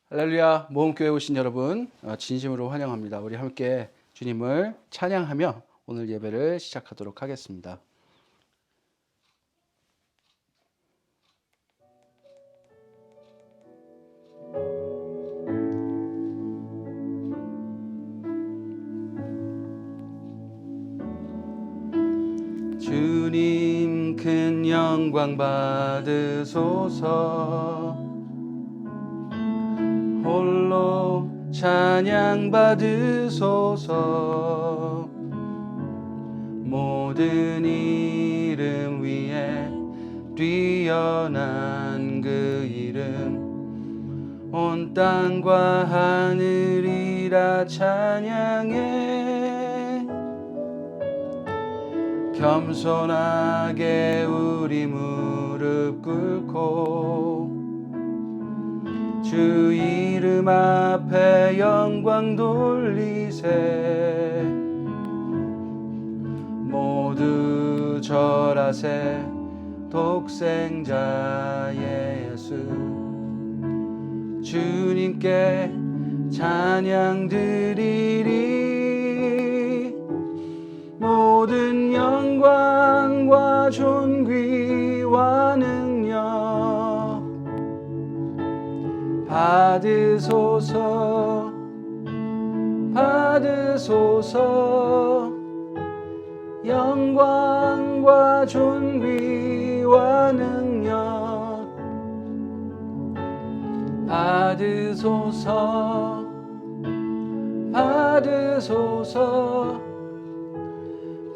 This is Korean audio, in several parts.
할렐루야, 모험교회 오신 여러분 진심으로 환영합니다. 우리 함께 주님을 찬양하며 오늘 예배를 시작하도록 하겠습니다. 주님 큰 영광 받으소서. 홀로 찬양 받으소서. 모든 이름 위에 뛰어난 그 이름, 온 땅과 하늘이 다 찬양해. 겸손하게 우리 무릎 꿇고 주 이름 앞에 영광 돌리세. 모두 절하세. 독생자 예수 주님께 찬양 드리리. 모든 영광과 존귀와 능력 받으소서. 받으소서. 영광과 존귀와 능력 받으소서. 받으소서.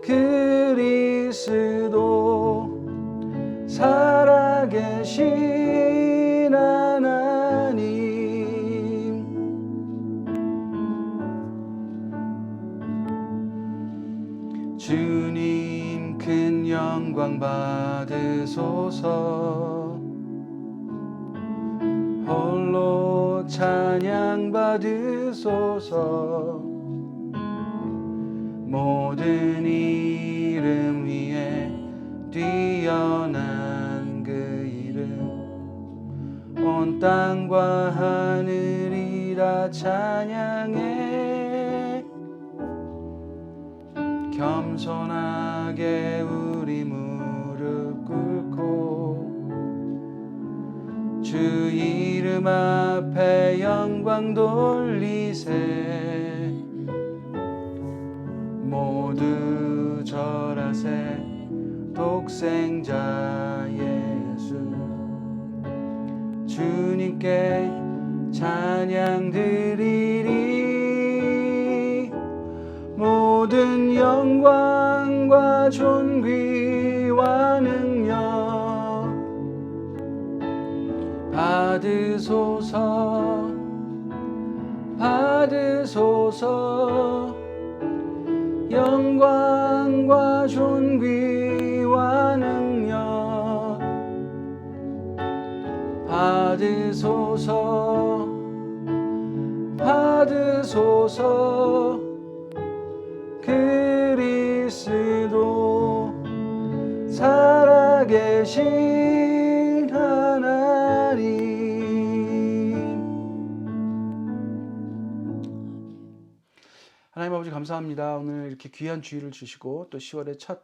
그리스도 살아계신 하나님, 주님 큰 영광 받으소서. 홀로 찬양 받으소서. 모든 이름 위에 뛰어난 그 이름, 온 땅과 하늘이 다 찬양해. 겸손하게 우리 무릎 꿇고 주 이름 앞에 영광 돌리세. 모두 절하세. 독생자 예수 주님께 찬양 드리리. 모든 영광과 존귀와 능력 받으소서. 받으소서. 영광과 존귀와 능력 받으소서. 받으소서. 그리스도 살아계신 하나님. 하나님 아버지 감사합니다. 오늘 이렇게 귀한 주일을 주시고 또 10월의 첫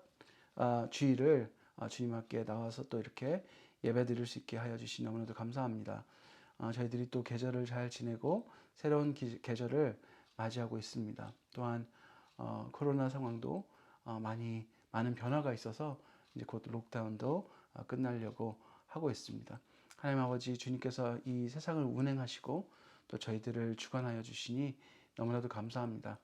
주일을 주님 앞에 나와서 또 이렇게 예배 드릴 수 있게 하여 주시니 너무나도 감사합니다. 저희들이 또 계절을 잘 지내고 새로운 계절을 맞이하고 있습니다. 또한 코로나 상황도 많은 변화가 있어서 이제 곧 록다운도 끝나려고 하고 있습니다. 하나님 아버지 주님께서 이 세상을 운행하시고 또 저희들을 주관하여 주시니 너무나도 감사합니다.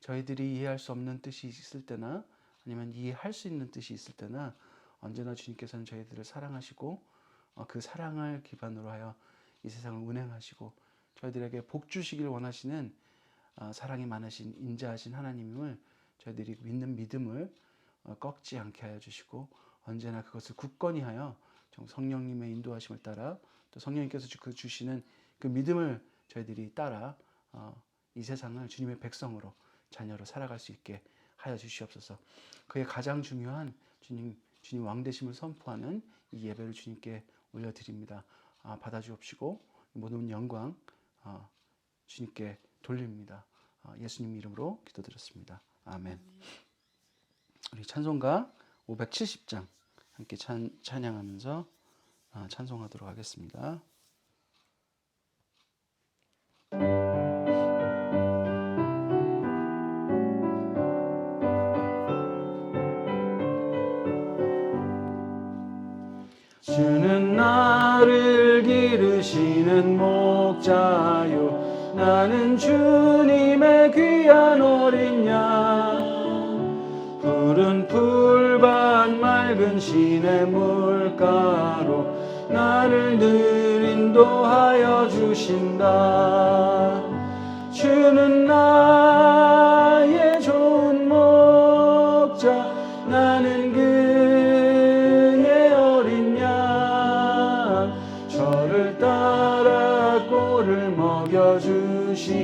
저희들이 이해할 수 없는 뜻이 있을 때나 아니면 이해할 수 있는 뜻이 있을 때나 언제나 주님께서는 저희들을 사랑하시고 그 사랑을 기반으로 하여 이 세상을 운행하시고 저희들에게 복 주시길 원하시는 사랑이 많으신 인자하신 하나님을 저희들이 믿는 믿음을 꺾지 않게 하여 주시고 언제나 그것을 굳건히 하여 성령님의 인도하심을 따라 또 성령님께서 주시는 그 믿음을 저희들이 따라 이 세상을 주님의 백성으로 자녀로 살아갈 수 있게 하여 주시옵소서. 그의 가장 중요한 주님 왕되심을 선포하는 이 예배를 주님께 올려드립니다. 받아주옵시고 모든 영광 주님께 돌립니다. 예수님 이름으로 기도드렸습니다. 아멘. 우리 찬송가 570장 함께 찬양하면서 찬송하도록 하겠습니다. 주는 나를 기르시는 목자요, 나는 주님의 귀한 어린 양. 푸른 풀밭 맑은 시냇 물가로 나를 늘 인도하여 주신다. 주는 나의 좋은 목자, 나는 그의 어린 양. 저를 따라 꼴을 먹여주시니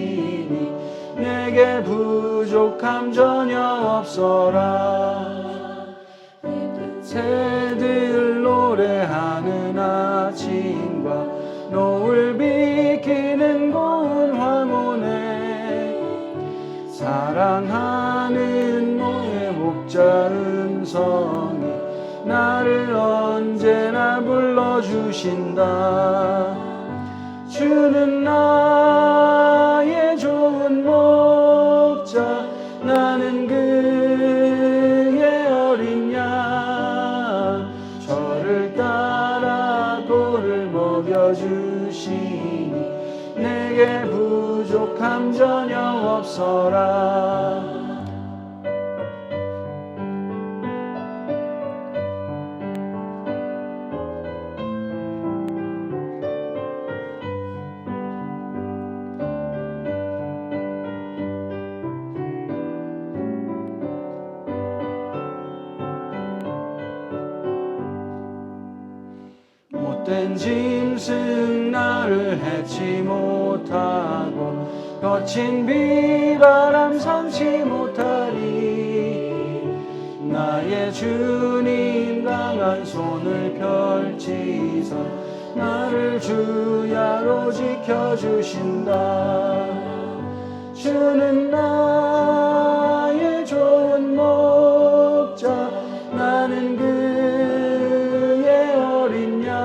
내게 부족함 전혀 없어라. 새들 노래하는 아침과 노을 비키는 고운 황혼에 사랑하는 너의 목자 음성이 나를 언제나 불러주신다. 주는 나의 좋은 목자, 나는 그의 어린 양. 저를 따라 꼴을 먹여주시니 내게 부족함 전혀 없어라. 못된 짐승 나를 해치 못하고 거친 비바람 삼지 못하리. 나의 주님 강한 손을 펼치사 나를 주야로 지켜주신다. 주는 나의 좋은 목자, 나는 그의 어린 양.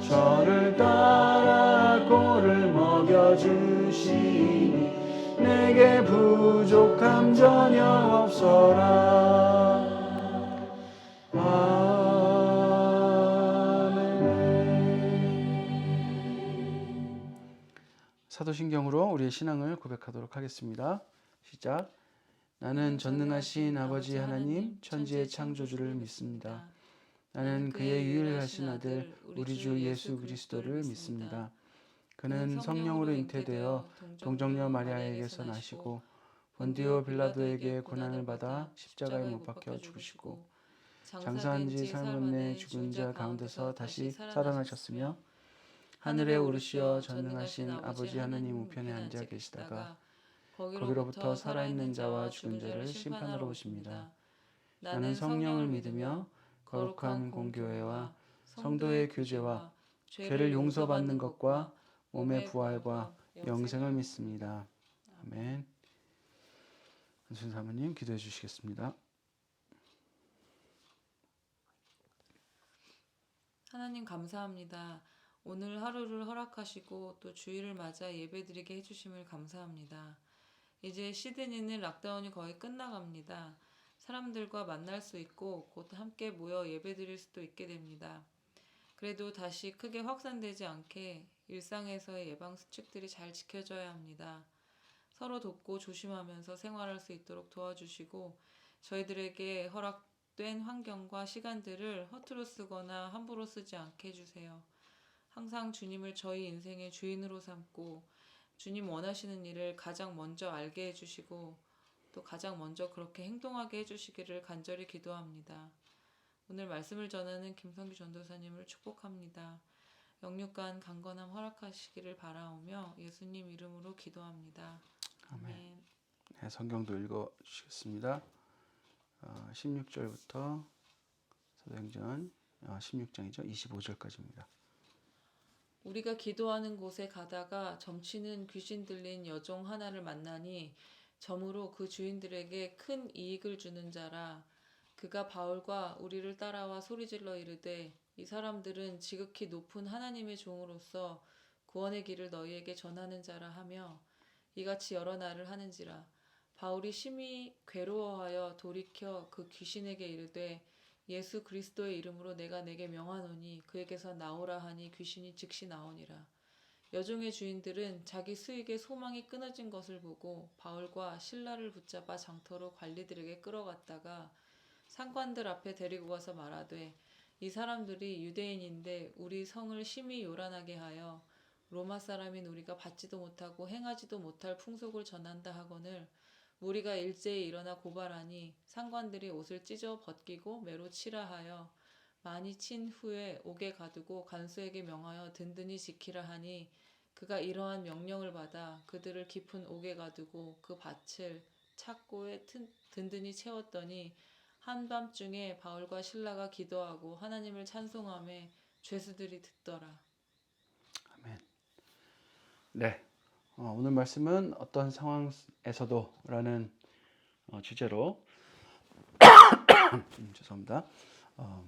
저를 따라 꼴을 먹여주시니 내게 부족함 전혀 없어라. 아멘. 사도신경으로 우리의 신앙을 고백하도록 하겠습니다. 시작. 나는 전능하신 아버지 하나님 천지의 창조주를 믿습니다. 나는 그의 유일하신 아들 우리 주 예수 그리스도를 믿습니다. 그는 성령으로 잉태되어 동정녀 마리아에게서 나시고 본디오 빌라도에게 고난을 받아 십자가에 못 박혀 죽으시고 장사한 지 사흘 만에 죽은 자 가운데서 다시 살아나셨으며 하늘에 오르시어 전능하신 아버지 하나님 우편에 앉아 계시다가 거기로부터 살아있는 자와 죽은 자를 심판하러 오십니다. 나는 성령을 믿으며 거룩한 공교회와 성도의 교제와 죄를 용서받는 것과 몸의 부활과 영생을 믿습니다. 아멘. 한순 사모님 기도해 주시겠습니다. 하나님 감사합니다. 오늘 하루를 허락하시고 또 주일을 맞아 예배드리게 해주심을 감사합니다. 이제 시드니는 락다운이 거의 끝나갑니다. 사람들과 만날 수 있고 곧 함께 모여 예배드릴 수도 있게 됩니다. 그래도 다시 크게 확산되지 않게 일상에서의 예방수칙들이 잘 지켜져야 합니다. 서로 돕고 조심하면서 생활할 수 있도록 도와주시고 저희들에게 허락된 환경과 시간들을 허투루 쓰거나 함부로 쓰지 않게 해주세요. 항상 주님을 저희 인생의 주인으로 삼고 주님 원하시는 일을 가장 먼저 알게 해주시고 또 가장 먼저 그렇게 행동하게 해주시기를 간절히 기도합니다. 오늘 말씀을 전하는 김성규 전도사님을 축복합니다. 영육간 강건함 허락하시기를 바라오며 예수님 이름으로 기도합니다. 아멘. 네, 성경도 읽어주시겠습니다. 16절부터 사도행전 16장이죠. 25절까지입니다. 우리가 기도하는 곳에 가다가 점치는 귀신 들린 여종 하나를 만나니 점으로 그 주인들에게 큰 이익을 주는 자라. 그가 바울과 우리를 따라와 소리질러 이르되 이 사람들은 지극히 높은 하나님의 종으로서 구원의 길을 너희에게 전하는 자라 하며 이같이 여러 날을 하는지라. 바울이 심히 괴로워하여 돌이켜 그 귀신에게 이르되 예수 그리스도의 이름으로 내가 내게 명하노니 그에게서 나오라 하니 귀신이 즉시 나오니라. 여종의 주인들은 자기 수익의 소망이 끊어진 것을 보고 바울과 신라를 붙잡아 장터로 관리들에게 끌어갔다가 상관들 앞에 데리고 가서 말하되 이 사람들이 유대인인데 우리 성을 심히 요란하게 하여 로마 사람인 우리가 받지도 못하고 행하지도 못할 풍속을 전한다 하거늘 우리가 일제히 일어나 고발하니 상관들이 옷을 찢어 벗기고 매로 치라 하여 많이 친 후에 옥에 가두고 간수에게 명하여 든든히 지키라 하니 그가 이러한 명령을 받아 그들을 깊은 옥에 가두고 그 밭을 착고에 든든히 채웠더니 한밤중에 바울과 신라가 기도하고 하나님을 찬송하며 죄수들이 듣더라. 아멘. 네. 오늘 말씀은 어떤 상황에서도라는 주제로 죄송합니다.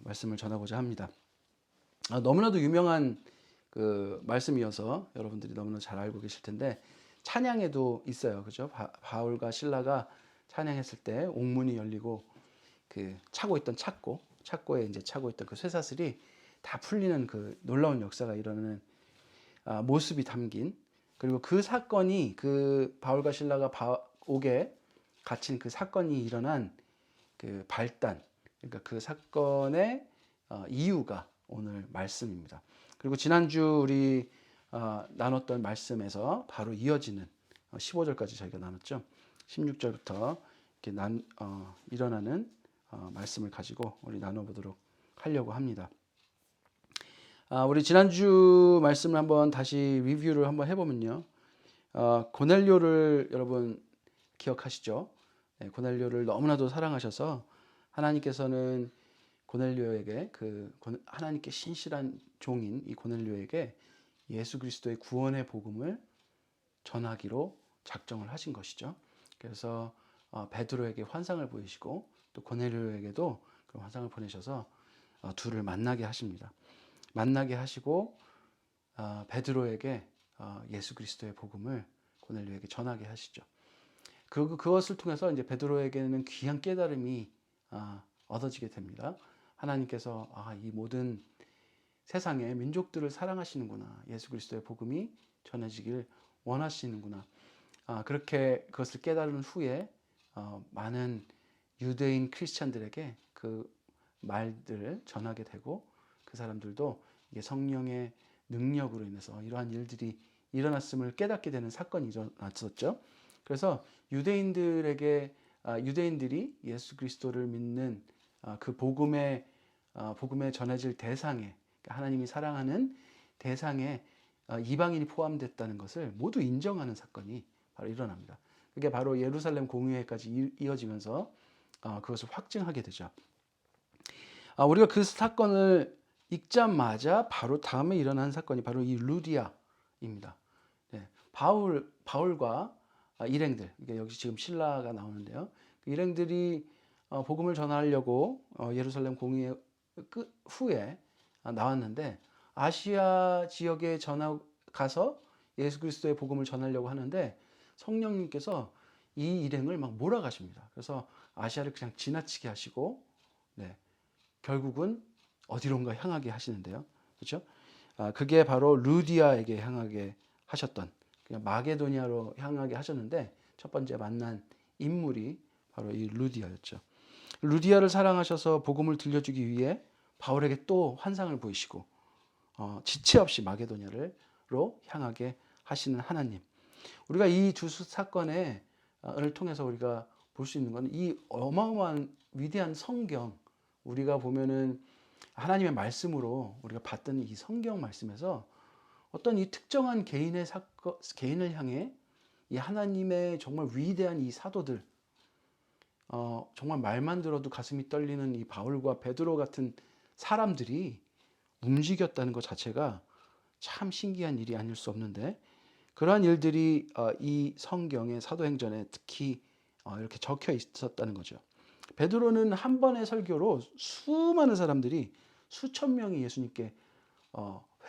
말씀을 전하고자 합니다. 너무나도 유명한 그 말씀이어서 여러분들이 너무나 잘 알고 계실 텐데 찬양에도 있어요. 그죠? 바울과 신라가 찬양했을 때 옥문이 열리고 그 차고 있던 착고에 이제 차고 있던 그 쇠사슬이 다 풀리는 그 놀라운 역사가 일어나는 모습이 담긴, 그리고 그 사건이 그 바울과 신라가 옥에 갇힌 그 사건이 일어난 그 발단, 그러니까 그 사건의 이유가 오늘 말씀입니다. 그리고 지난주 우리 나눴던 말씀에서 바로 이어지는 15절까지 저희가 나눴죠. 16절부터 이렇게 일어나는 말씀을 가지고 우리 나눠보도록 하려고 합니다. 우리 지난주 말씀을 한번 다시 리뷰를 한번 해보면요. 고넬료를 여러분 기억하시죠? 네, 고넬료를 너무나도 사랑하셔서 하나님께서는 고넬료에게 하나님께 신실한 종인 이 고넬료에게 예수 그리스도의 구원의 복음을 전하기로 작정을 하신 것이죠. 그래서 베드로에게 환상을 보이시고 또 고넬료에게도 그 환상을 보내셔서 둘을 만나게 하십니다. 만나게 하시고 베드로에게 예수 그리스도의 복음을 고넬료에게 전하게 하시죠. 그리고 그것을 통해서 이제 베드로에게는 귀한 깨달음이 얻어지게 됩니다. 하나님께서 이 모든 세상의 민족들을 사랑하시는구나. 예수 그리스도의 복음이 전해지길 원하시는구나. 그렇게 그것을 깨달은 후에 많은 유대인 크리스찬들에게 그 말들을 전하게 되고 그 사람들도 이게 성령의 능력으로 인해서 이러한 일들이 일어났음을 깨닫게 되는 사건이 일어났었죠. 그래서 유대인들이 예수 그리스도를 믿는 그 복음에 전해질 대상에, 그러니까 하나님이 사랑하는 대상에 이방인이 포함됐다는 것을 모두 인정하는 사건이 바로 일어납니다. 그게 바로 예루살렘 공의회까지 이어지면서 그것을 확증하게 되죠. 우리가 그 사건을 읽자마자 바로 다음에 일어난 사건이 바로 이 루디아입니다. 네, 바울과 일행들, 그러니까 여기 지금 신라가 나오는데요. 그 일행들이 복음을 전하려고 예루살렘 공의회 후에 나왔는데 아시아 지역에 가서 예수 그리스도의 복음을 전하려고 하는데 성령님께서 이 일행을 막 몰아가십니다. 그래서 아시아를 그냥 지나치게 하시고 결국은 어디론가 향하게 하시는데요. 그렇죠? 그게 바로 루디아에게 향하게 하셨던, 그냥 마게도니아로 향하게 하셨는데 첫 번째 만난 인물이 바로 이 루디아였죠. 루디아를 사랑하셔서 복음을 들려주기 위해 바울에게 또 환상을 보이시고 지체 없이 마게도니아로 향하게 하시는 하나님. 우리가 이 두 사건을 통해서 우리가 볼 수 있는 것은 이 어마어마한 위대한 성경, 우리가 보면은 하나님의 말씀으로 우리가 봤던 이 성경 말씀에서 어떤 이 특정한 개인을 향해 이 하나님의 정말 위대한 이 사도들, 정말 말만 들어도 가슴이 떨리는 이 바울과 베드로 같은 사람들이 움직였다는 것 자체가 참 신기한 일이 아닐 수 없는데 그러한 일들이 이 성경의 사도행전에 특히 이렇게 적혀 있었다는 거죠. 베드로는 한 번의 설교로 수많은 사람들이 수천 명이 예수님께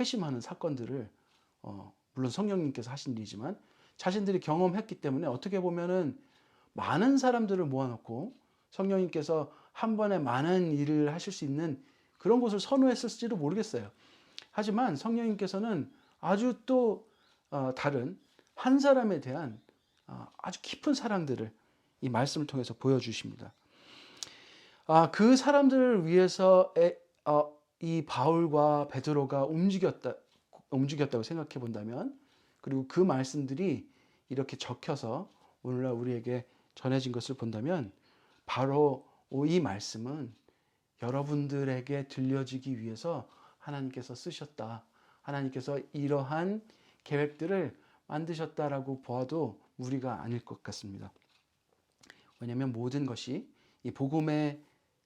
회심하는 사건들을 물론 성령님께서 하신 일이지만 자신들이 경험했기 때문에 어떻게 보면은 많은 사람들을 모아놓고 성령님께서 한 번에 많은 일을 하실 수 있는 그런 곳을 선호했을지도 모르겠어요. 하지만 성령님께서는 아주 또 다른 한 사람에 대한 아주 깊은 사랑들을 이 말씀을 통해서 보여주십니다. 그 사람들을 위해서 이 바울과 베드로가 움직였다고 생각해 본다면, 그리고 그 말씀들이 이렇게 적혀서 오늘날 우리에게 전해진 것을 본다면, 바로 이 말씀은 여러분들에게 들려지기 위해서 하나님께서 쓰셨다. 하나님께서 이러한 계획들을 만드셨다라고 보아도 무리가 아닐 것 같습니다. 왜냐하면 모든 것이 이 복음에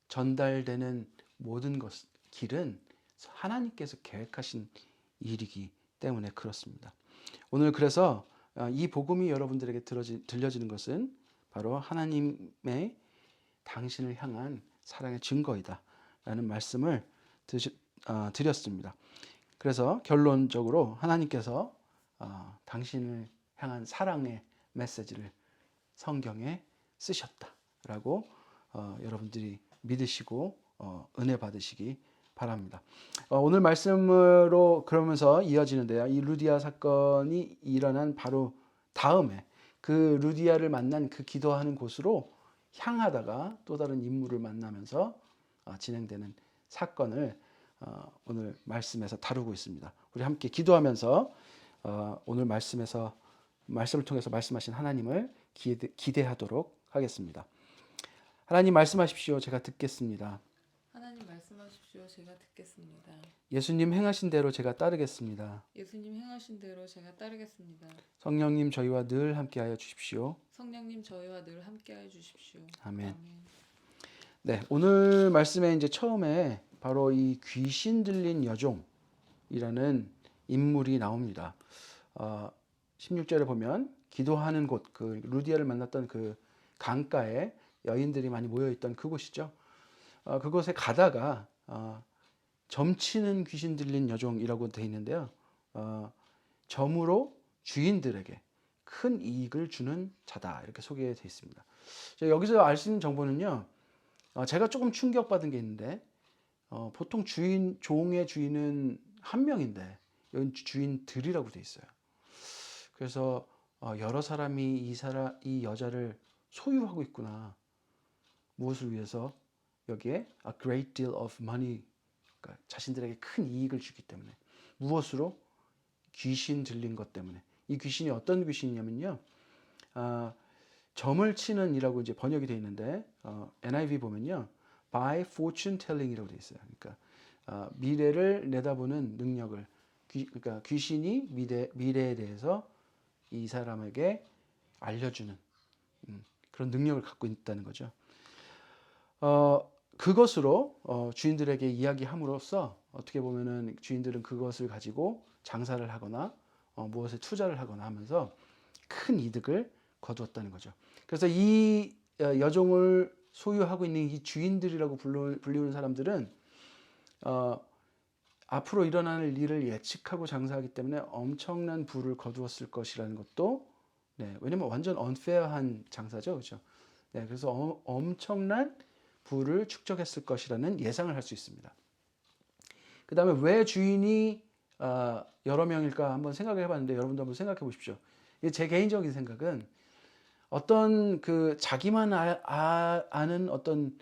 전달되는 모든 길은 하나님께서 계획하신 일이기 때문에 그렇습니다. 오늘 그래서 이 복음이 여러분들에게 들려지는 것은 바로 하나님의 당신을 향한 사랑의 증거이다 라는 말씀을 드렸습니다. 그래서 결론적으로 하나님께서 당신을 향한 사랑의 메시지를 성경에 쓰셨다라고 여러분들이 믿으시고 은혜 받으시기 바랍니다. 오늘 말씀으로 그러면서 이어지는데요. 이 루디아 사건이 일어난 바로 다음에 그 루디아를 만난 그 기도하는 곳으로 향하다가 또 다른 인물을 만나면서 진행되는 사건을 오늘 말씀에서 다루고 있습니다. 우리 함께 기도하면서 오늘 말씀을 통해서 말씀하신 하나님을 기대하도록 하겠습니다. 하나님 말씀하십시오. 제가 듣겠습니다. 하나님 말씀하십시오. 제가 듣겠습니다. 예수님 행하신 대로 제가 따르겠습니다. 예수님 행하신 대로 제가 따르겠습니다. 성령님 저희와 늘 함께하여 주십시오. 성령님 저희와 늘 함께하여 주십시오. 아멘. 네, 오늘 말씀에 이제 처음에 바로 이 귀신 들린 여종이라는 인물이 나옵니다. 16절에 보면 기도하는 곳, 그 루디아를 만났던 그 강가에 여인들이 많이 모여있던 그곳이죠. 그곳에 가다가 점치는 귀신 들린 여종이라고 되어 있는데요. 점으로 주인들에게 큰 이익을 주는 자다 이렇게 소개되어 있습니다. 여기서 알 수 있는 정보는요. 제가 조금 충격받은 게 있는데 보통 종의 주인은 한 명인데 여기 주인들이라고 되어 있어요. 그래서 여러 사람이 이 여자를 소유하고 있구나. 무엇을 위해서? 여기에 a great deal of money, 그러니까 자신들에게 큰 이익을 주기 때문에. 무엇으로? 귀신 들린 것 때문에. 이 귀신이 어떤 귀신이냐면요, 점을 치는 이라고 이제 번역이 되어 있는데 NIV 보면요, by fortune telling이라고 되어 있어요. 그러니까 미래를 내다보는 능력을, 그러니까 귀신이 미래에 대해서 이 사람에게 알려주는 그런 능력을 갖고 있다는 거죠. 그것으로 주인들에게 이야기함으로써 어떻게 보면은 주인들은 그것을 가지고 장사를 하거나 무엇에 투자를 하거나 하면서 큰 이득을 거두었다는 거죠. 그래서 이 여종을 소유하고 있는 이 주인들이라고 불리우는 사람들은 앞으로 일어날 일을 예측하고 장사하기 때문에 엄청난 부를 거두었을 것이라는 것도, 네, 왜냐면 완전 unfair한 장사죠, 그렇죠? 네, 그래서 엄청난 부를 축적했을 것이라는 예상을 할 수 있습니다. 그 다음에 왜 주인이 여러 명일까 한번 생각을 해봤는데 여러분도 한번 생각해 보십시오. 제 개인적인 생각은 어떤 그 자기만 아는 어떤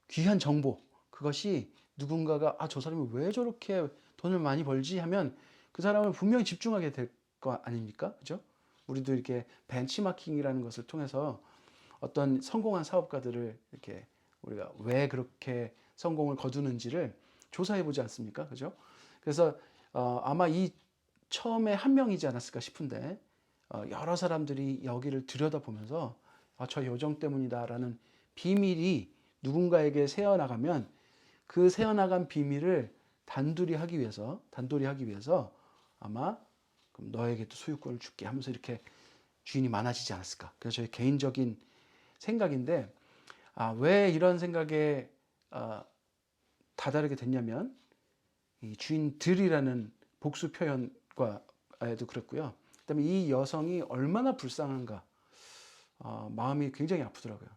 귀한 정보, 그것이 누군가가 저 사람이 왜 저렇게 돈을 많이 벌지 하면 그 사람을 분명히 집중하게 될 거 아닙니까? 그죠? 우리도 이렇게 벤치마킹이라는 것을 통해서 어떤 성공한 사업가들을 이렇게 우리가 왜 그렇게 성공을 거두는지를 조사해 보지 않습니까? 그죠? 그래서 아마 이 처음에 한 명이지 않았을까 싶은데 여러 사람들이 여기를 들여다보면서 저 요정 때문이다라는 비밀이 누군가에게 새어나가면 그 새어나간 비밀을 단돌이 하기 위해서 아마 그럼 너에게도 소유권을 줄게 하면서 이렇게 주인이 많아지지 않았을까. 그래서 저희 개인적인 생각인데 왜 이런 생각에 다다르게 됐냐면 이 주인들이라는 복수 표현과에도 그렇고요. 그다음에 이 여성이 얼마나 불쌍한가 마음이 굉장히 아프더라고요.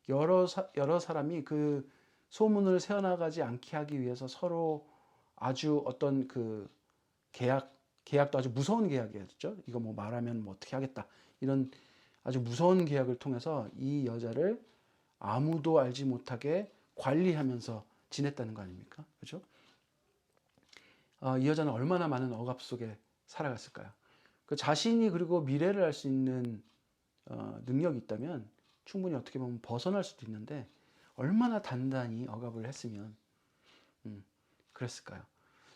여러 사람이 그 소문을 새어나가지 않게 하기 위해서 서로 아주 어떤 그 계약도 아주 무서운 계약이었죠. 이거 뭐 말하면 뭐 어떻게 하겠다 이런 아주 무서운 계약을 통해서 이 여자를 아무도 알지 못하게 관리하면서 지냈다는 거 아닙니까? 그렇죠? 이 여자는 얼마나 많은 억압 속에 살아갔을까요? 그 자신이 그리고 미래를 알 수 있는 능력이 있다면 충분히 어떻게 보면 벗어날 수도 있는데 얼마나 단단히 억압을 했으면 그랬을까요?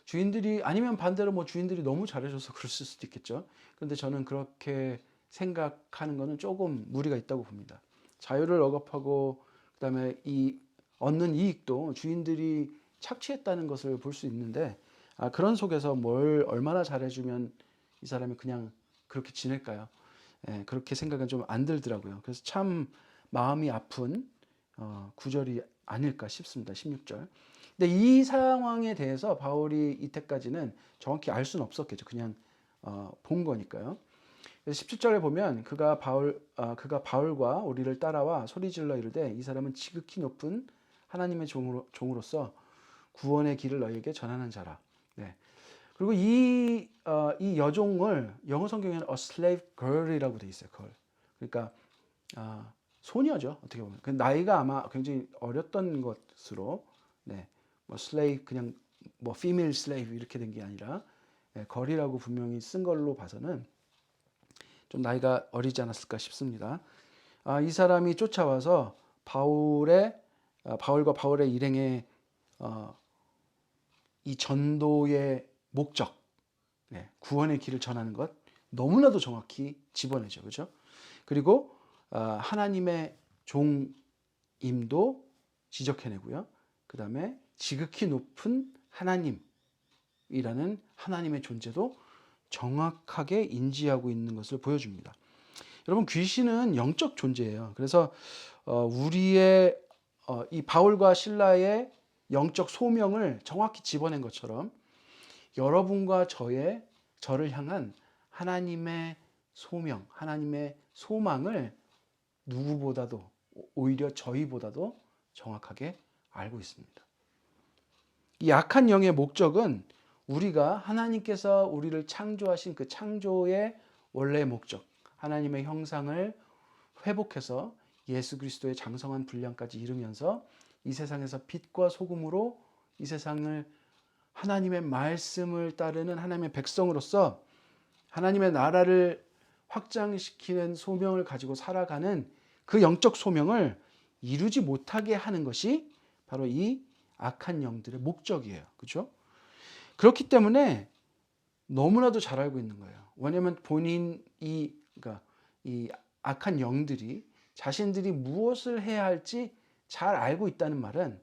주인들이 아니면 반대로 뭐 주인들이 너무 잘해줘서 그랬을 수도 있겠죠. 그런데 저는 그렇게 생각하는 거는 조금 무리가 있다고 봅니다. 자유를 억압하고 그다음에 이 얻는 이익도 주인들이 착취했다는 것을 볼 수 있는데 그런 속에서 뭘 얼마나 잘해주면 이 사람이 그냥 그렇게 지낼까요? 그렇게 생각은 좀 안 들더라고요. 그래서 참 마음이 아픈 구절이 아닐까 싶습니다. 16절. 근데 이 상황에 대해서 바울이 이때까지는 정확히 알 수는 없었겠죠. 그냥 본 거니까요. 그래서 17절에 보면 그가 바울과 우리를 따라와 소리질러 이르되 이 사람은 지극히 높은 하나님의 종으로서 구원의 길을 너희에게 전하는 자라. 네. 그리고 이 여종을 영어 성경에는 a slave girl이라고 돼 있어요. girl. 그러니까 소녀죠. 어떻게 보면. 그 나이가 아마 굉장히 어렸던 것으로 네. 뭐 slave 그냥 뭐 female slave 이렇게 된 게 아니라 girl이라고 분명히 쓴 걸로 봐서는 좀 나이가 어리지 않았을까 싶습니다. 이 사람이 쫓아와서 바울과 바울의 일행의 이 전도의 목적, 구원의 길을 전하는 것 너무나도 정확히 집어내죠, 그렇죠? 그리고 하나님의 종임도 지적해내고요. 그 다음에 지극히 높은 하나님이라는 하나님의 존재도 정확하게 인지하고 있는 것을 보여줍니다. 여러분 귀신은 영적 존재예요. 그래서 우리의 이 바울과 신라의 영적 소명을 정확히 집어낸 것처럼 여러분과 저를 향한 하나님의 소명, 하나님의 소망을 누구보다도 오히려 저희보다도 정확하게 알고 있습니다. 이 악한 영의 목적은 우리가 하나님께서 우리를 창조하신 그 창조의 원래의 목적, 하나님의 형상을 회복해서 예수 그리스도의 장성한 분량까지 이루면서 이 세상에서 빛과 소금으로 이 세상을 하나님의 말씀을 따르는 하나님의 백성으로서 하나님의 나라를 확장시키는 소명을 가지고 살아가는 그 영적 소명을 이루지 못하게 하는 것이 바로 이 악한 영들의 목적이에요. 그렇죠? 그렇기 때문에 너무나도 잘 알고 있는 거예요. 왜냐하면 그러니까 이 악한 영들이 자신들이 무엇을 해야 할지 잘 알고 있다는 말은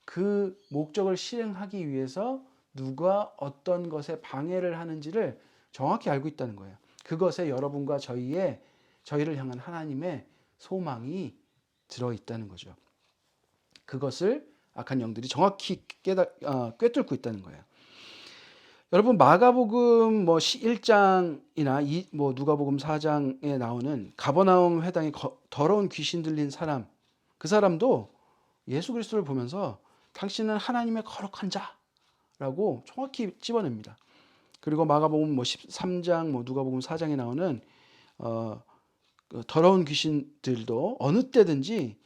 그 목적을 실행하기 위해서 누가 어떤 것에 방해를 하는지를 정확히 알고 있다는 거예요. 그것에 여러분과 저희를 향한 하나님의 소망이 들어있다는 거죠. 그것을 악한 영들이 정확히 꿰뚫고 있다는 거예요. 여러분 마가복음 1장이나 누가복음 4장에 나오는 가버나움 회당에 더러운 귀신 들린 사람, 그 사람도 예수 그리스도를 보면서 당신은 하나님의 거룩한 자라고 정확히 집어냅니다. 그리고 마가복음 13장, 누가복음 4장에 나오는 더러운 귀신들도 어느 때든지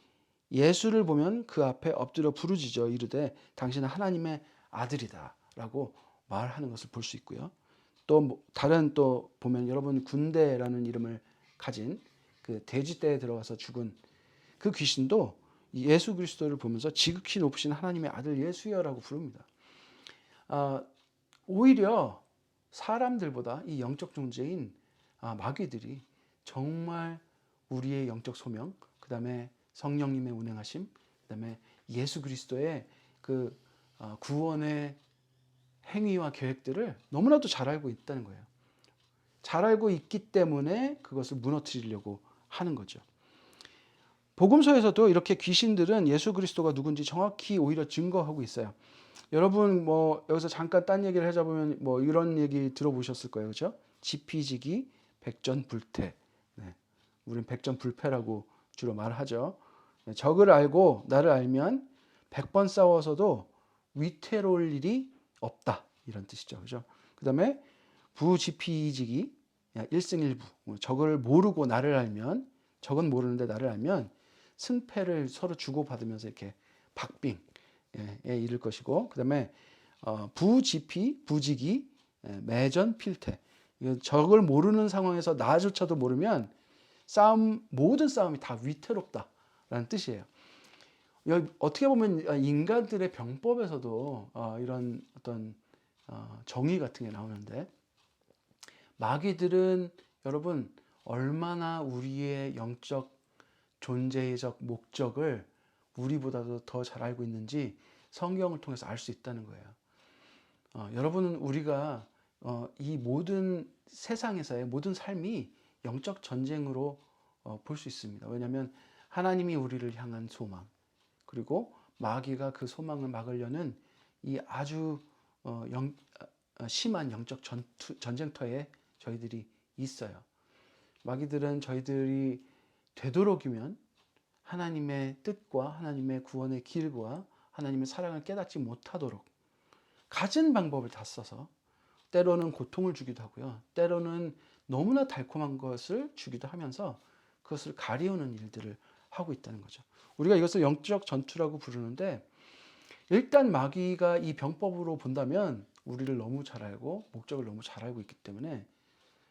예수를 보면 그 앞에 엎드려 부르짖어 이르되 당신은 하나님의 아들이다라고 말하는 것을 볼 수 있고요. 또 다른 또 보면 여러분 군대라는 이름을 가진 그 돼지떼에 들어가서 죽은 그 귀신도 예수 그리스도를 보면서 지극히 높으신 하나님의 아들 예수여라고 부릅니다. 오히려 사람들보다 이 영적 존재인 마귀들이 정말 우리의 영적 소명, 그 다음에 성령님의 운행하심, 그 다음에 예수 그리스도의 그 구원의 행위와 계획들을 너무나도 잘 알고 있다는 거예요. 잘 알고 있기 때문에 그것을 무너뜨리려고 하는 거죠. 복음서에서도 이렇게 귀신들은 예수 그리스도가 누군지 정확히 오히려 증거하고 있어요. 여러분 뭐 여기서 잠깐 딴 얘기를 하자 보면 뭐 이런 얘기 들어보셨을 거예요. 그죠? 지피지기 백전불태. 네. 우린 백전불패라고 주로 말하죠. 네. 적을 알고 나를 알면 100번 싸워서도 위태로울 일이 없다. 이런 뜻이죠. 그죠? 그다음에 부지피지기 일승일부. 적을 모르고 나를 알면 적은 모르는데 나를 알면 승패를 서로 주고받으면서 이렇게 박빙에 이를 것이고, 그 다음에 부지기 매전 필태. 적을 모르는 상황에서 나조차도 모르면 모든 싸움이 다 위태롭다라는 뜻이에요. 어떻게 보면 인간들의 병법에서도 이런 어떤 정의 같은 게 나오는데, 마귀들은 여러분 얼마나 우리의 영적 존재적 목적을 우리보다도 더 잘 알고 있는지 성경을 통해서 알 수 있다는 거예요. 여러분은 우리가 이 모든 세상에서의 모든 삶이 영적 전쟁으로 볼 수 있습니다. 왜냐하면 하나님이 우리를 향한 소망, 그리고 마귀가 그 소망을 막으려는 이 아주 심한 영적 전쟁터에 저희들이 있어요. 마귀들은 저희들이 되도록이면 하나님의 뜻과 하나님의 구원의 길과 하나님의 사랑을 깨닫지 못하도록 갖은 방법을 다 써서 때로는 고통을 주기도 하고요. 때로는 너무나 달콤한 것을 주기도 하면서 그것을 가리우는 일들을 하고 있다는 거죠. 우리가 이것을 영적 전투라고 부르는데, 일단 마귀가 이 병법으로 본다면 우리를 너무 잘 알고 목적을 너무 잘 알고 있기 때문에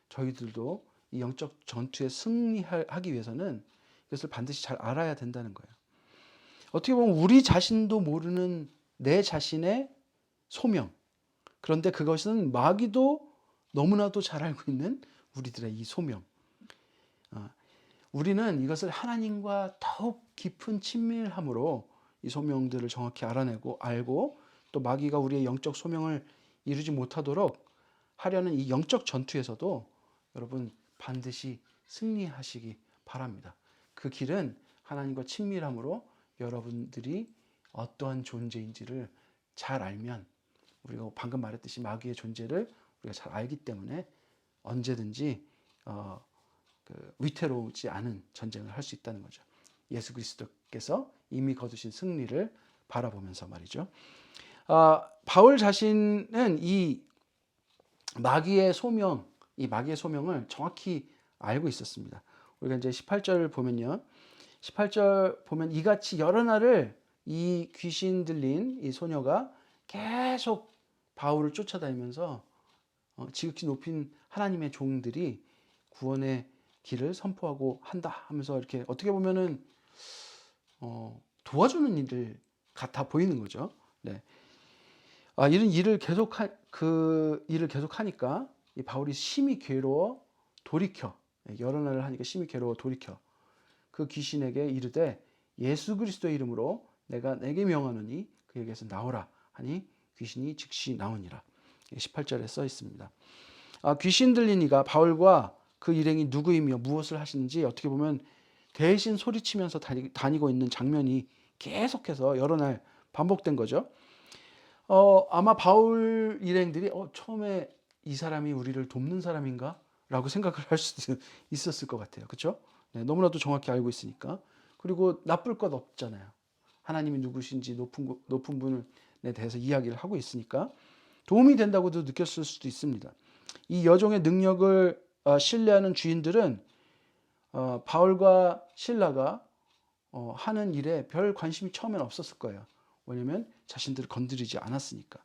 저희들도 이 영적 전투에 승리하기 위해서는 이것을 반드시 잘 알아야 된다는 거예요. 어떻게 보면 우리 자신도 모르는 내 자신의 소명, 그런데 그것은 마귀도 너무나도 잘 알고 있는 우리들의 이 소명. 우리는 이것을 하나님과 더욱 깊은 친밀함으로 이 소명들을 정확히 알아내고 알고, 또 마귀가 우리의 영적 소명을 이루지 못하도록 하려는 이 영적 전투에서도 여러분 반드시 승리하시기 바랍니다. 그 길은 하나님과 친밀함으로 여러분들이 어떠한 존재인지를 잘 알면, 우리가 방금 말했듯이 마귀의 존재를 우리가 잘 알기 때문에 언제든지 위태로우지 않은 전쟁을 할 수 있다는 거죠. 예수 그리스도께서 이미 거두신 승리를 바라보면서 말이죠. 바울 자신은 이 마귀의 소명을 정확히 알고 있었습니다. 우리가 이제 18절을 보면요. 18절 보면 이같이 여러 날을 이 귀신 들린 이 소녀가 계속 바울을 쫓아다니면서 지극히 높인 하나님의 종들이 구원의 길을 선포하고 한다 하면서 이렇게 어떻게 보면은 도와주는 일을 같아 보이는 거죠. 네. 이런 일을 그 일을 계속하니까 이 바울이 심히 괴로워 돌이켜, 여러 날을 하니까 심히 괴로워 돌이켜 그 귀신에게 이르되 예수 그리스도의 이름으로 내가 내게 명하노니 그에게서 나오라 하니 귀신이 즉시 나오니라. 18절에 써 있습니다. 귀신 들린 이가 바울과 그 일행이 누구이며 무엇을 하시는지 어떻게 보면 대신 소리치면서 다니고 있는 장면이 계속해서 여러 날 반복된 거죠. 아마 바울 일행들이 처음에 이 사람이 우리를 돕는 사람인가? 라고 생각을 할 수도 있었을 것 같아요. 그렇죠? 네, 너무나도 정확히 알고 있으니까. 그리고 나쁠 것 없잖아요. 하나님이 누구신지 높은 분에 대해서 이야기를 하고 있으니까 도움이 된다고도 느꼈을 수도 있습니다. 이 여종의 능력을 신뢰하는 주인들은 바울과 실라가 하는 일에 별 관심이 처음엔 없었을 거예요. 왜냐하면 자신들을 건드리지 않았으니까.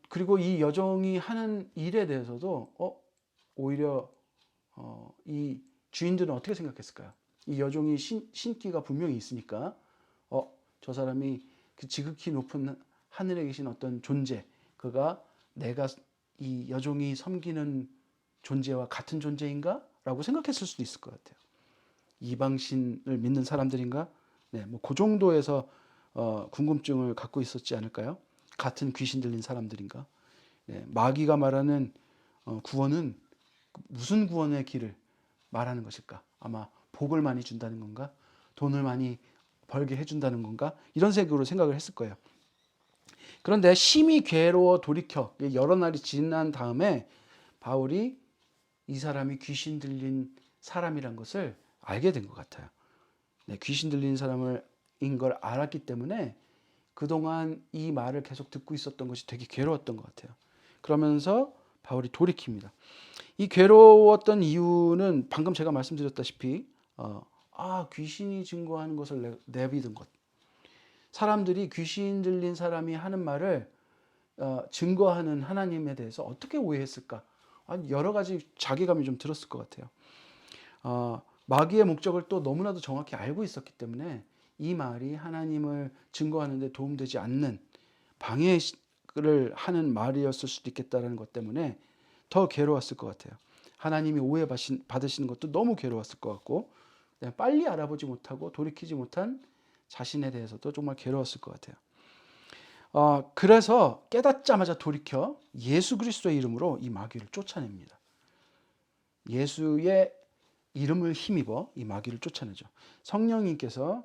그리고 이 여종이 하는 일에 대해서도 오히려 이 주인들은 어떻게 생각했을까요? 이 여종이 신기가 분명히 있으니까 저 사람이 그 지극히 높은 하늘에 계신 어떤 존재, 그가 내가 이 여종이 섬기는 존재와 같은 존재인가? 라고 생각했을 수도 있을 것 같아요. 이방신을 믿는 사람들인가? 네, 뭐 그 정도에서 궁금증을 갖고 있었지 않을까요? 같은 귀신 들린 사람들인가? 마귀가 말하는 구원은 무슨 구원의 길을 말하는 것일까? 아마 복을 많이 준다는 건가? 돈을 많이 벌게 해준다는 건가? 이런 식으로 생각을 했을 거예요. 그런데 심히 괴로워 돌이켜 여러 날이 지난 다음에 바울이 이 사람이 귀신 들린 사람이란 것을 알게 된 것 같아요. 귀신 들린 사람인 걸 알았기 때문에 그동안 이 말을 계속 듣고 있었던 것이 되게 괴로웠던 것 같아요. 그러면서 바울이 돌이킵니다. 이 괴로웠던 이유는 방금 제가 말씀드렸다시피 귀신이 증거하는 것을 내비둔 것. 사람들이 귀신 들린 사람이 하는 말을 증거하는 하나님에 대해서 어떻게 오해했을까? 여러 가지 자괴감이 좀 들었을 것 같아요. 마귀의 목적을 또 너무나도 정확히 알고 있었기 때문에 이 말이 하나님을 증거하는 데 도움되지 않는 방해를 하는 말이었을 수도 있겠다는 것 때문에 더 괴로웠을 것 같아요. 하나님이 오해받으시는 것도 너무 괴로웠을 것 같고 빨리 알아보지 못하고 돌이키지 못한 자신에 대해서도 정말 괴로웠을 것 같아요. 그래서 깨닫자마자 돌이켜 예수 그리스도의 이름으로 이 마귀를 쫓아냅니다. 예수의 이름을 힘입어 이 마귀를 쫓아내죠. 성령님께서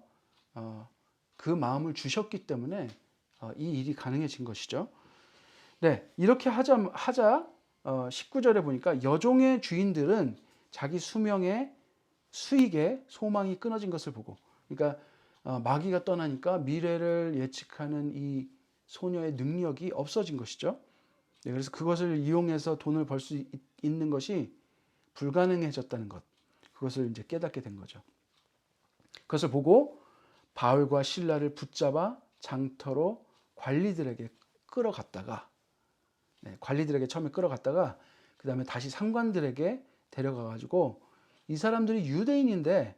그 마음을 주셨기 때문에 이 일이 가능해진 것이죠. 이렇게 하자 19절에 보니까 여종의 주인들은 자기 수익에 소망이 끊어진 것을 보고, 그러니까 마귀가 떠나니까 미래를 예측하는 이 소녀의 능력이 없어진 것이죠. 그래서 그것을 이용해서 돈을 벌 수 있는 것이 불가능해졌다는 것, 그것을 이제 깨닫게 된 거죠. 그것을 보고 바울과 실라를 붙잡아 장터로 관리들에게 끌어갔다가 관리들에게 처음에 끌어갔다가 그 다음에 다시 상관들에게 데려가가지고 이 사람들이 유대인인데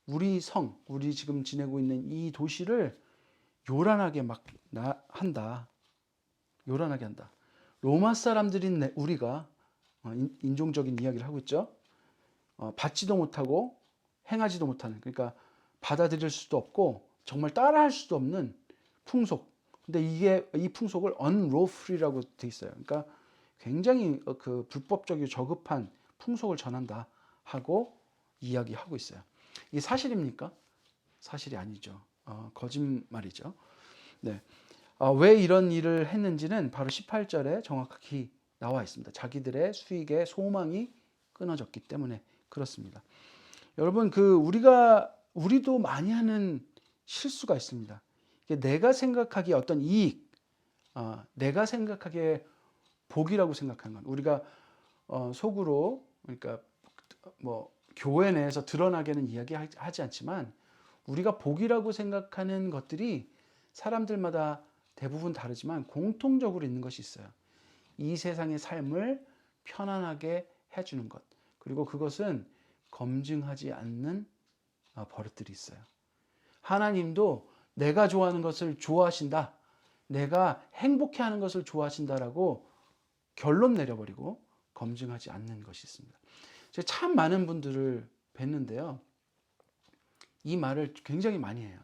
우리 지금 지내고 있는 이 도시를 요란하게 한다. 요란하게 한다. 로마 사람들인 우리가 인종적인 이야기를 하고 있죠. 받지도 못하고 행하지도 못하는, 그러니까 받아들일 수도 없고 정말 따라할 수도 없는 풍속. 근데 이 풍속을 unlawful이라고 돼 있어요. 그러니까 굉장히 그 불법적이고 저급한 풍속을 전한다 하고 이야기하고 있어요. 이게 사실입니까? 사실이 아니죠. 거짓말이죠. 왜 이런 일을 했는지는 바로 18절에 정확히 나와 있습니다. 자기들의 수익에 소망이 끊어졌기 때문에 그렇습니다. 여러분, 우리도 많이 하는 실수가 있습니다. 내가 생각하기에 어떤 이익, 내가 생각하기에 복이라고 생각하는 건 우리가 속으로, 그러니까 뭐 교회 내에서 드러나게는 이야기하지 않지만 우리가 복이라고 생각하는 것들이 사람들마다 대부분 다르지만 공통적으로 있는 것이 있어요. 이 세상의 삶을 편안하게 해주는 것, 그리고 그것은 검증하지 않는 버릇들이 있어요. 하나님도 내가 좋아하는 것을 좋아하신다, 내가 행복해하는 것을 좋아하신다라고 결론 내려버리고 검증하지 않는 것이 있습니다. 제가 참 많은 분들을 뵀는데요, 이 말을 굉장히 많이 해요.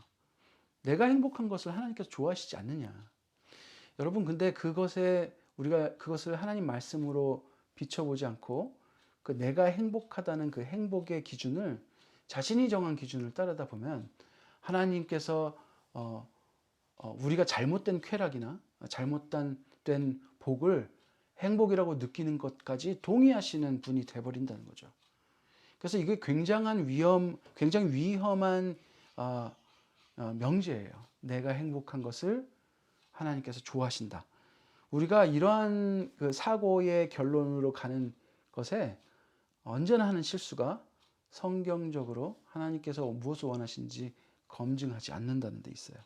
내가 행복한 것을 하나님께서 좋아하시지 않느냐. 여러분, 근데 우리가 그것을 하나님 말씀으로 비춰보지 않고 그 내가 행복하다는 그 행복의 기준을, 자신이 정한 기준을 따르다 보면 하나님께서 우리가 잘못된 쾌락이나 잘못된 복을 행복이라고 느끼는 것까지 동의하시는 분이 돼버린다는 거죠. 그래서 이게 굉장히 위험한 명제예요. 내가 행복한 것을 하나님께서 좋아하신다. 우리가 이러한 그 사고의 결론으로 가는 것에 언제나 하는 실수가 성경적으로 하나님께서 무엇을 원하시는지 검증하지 않는다는 데 있어요.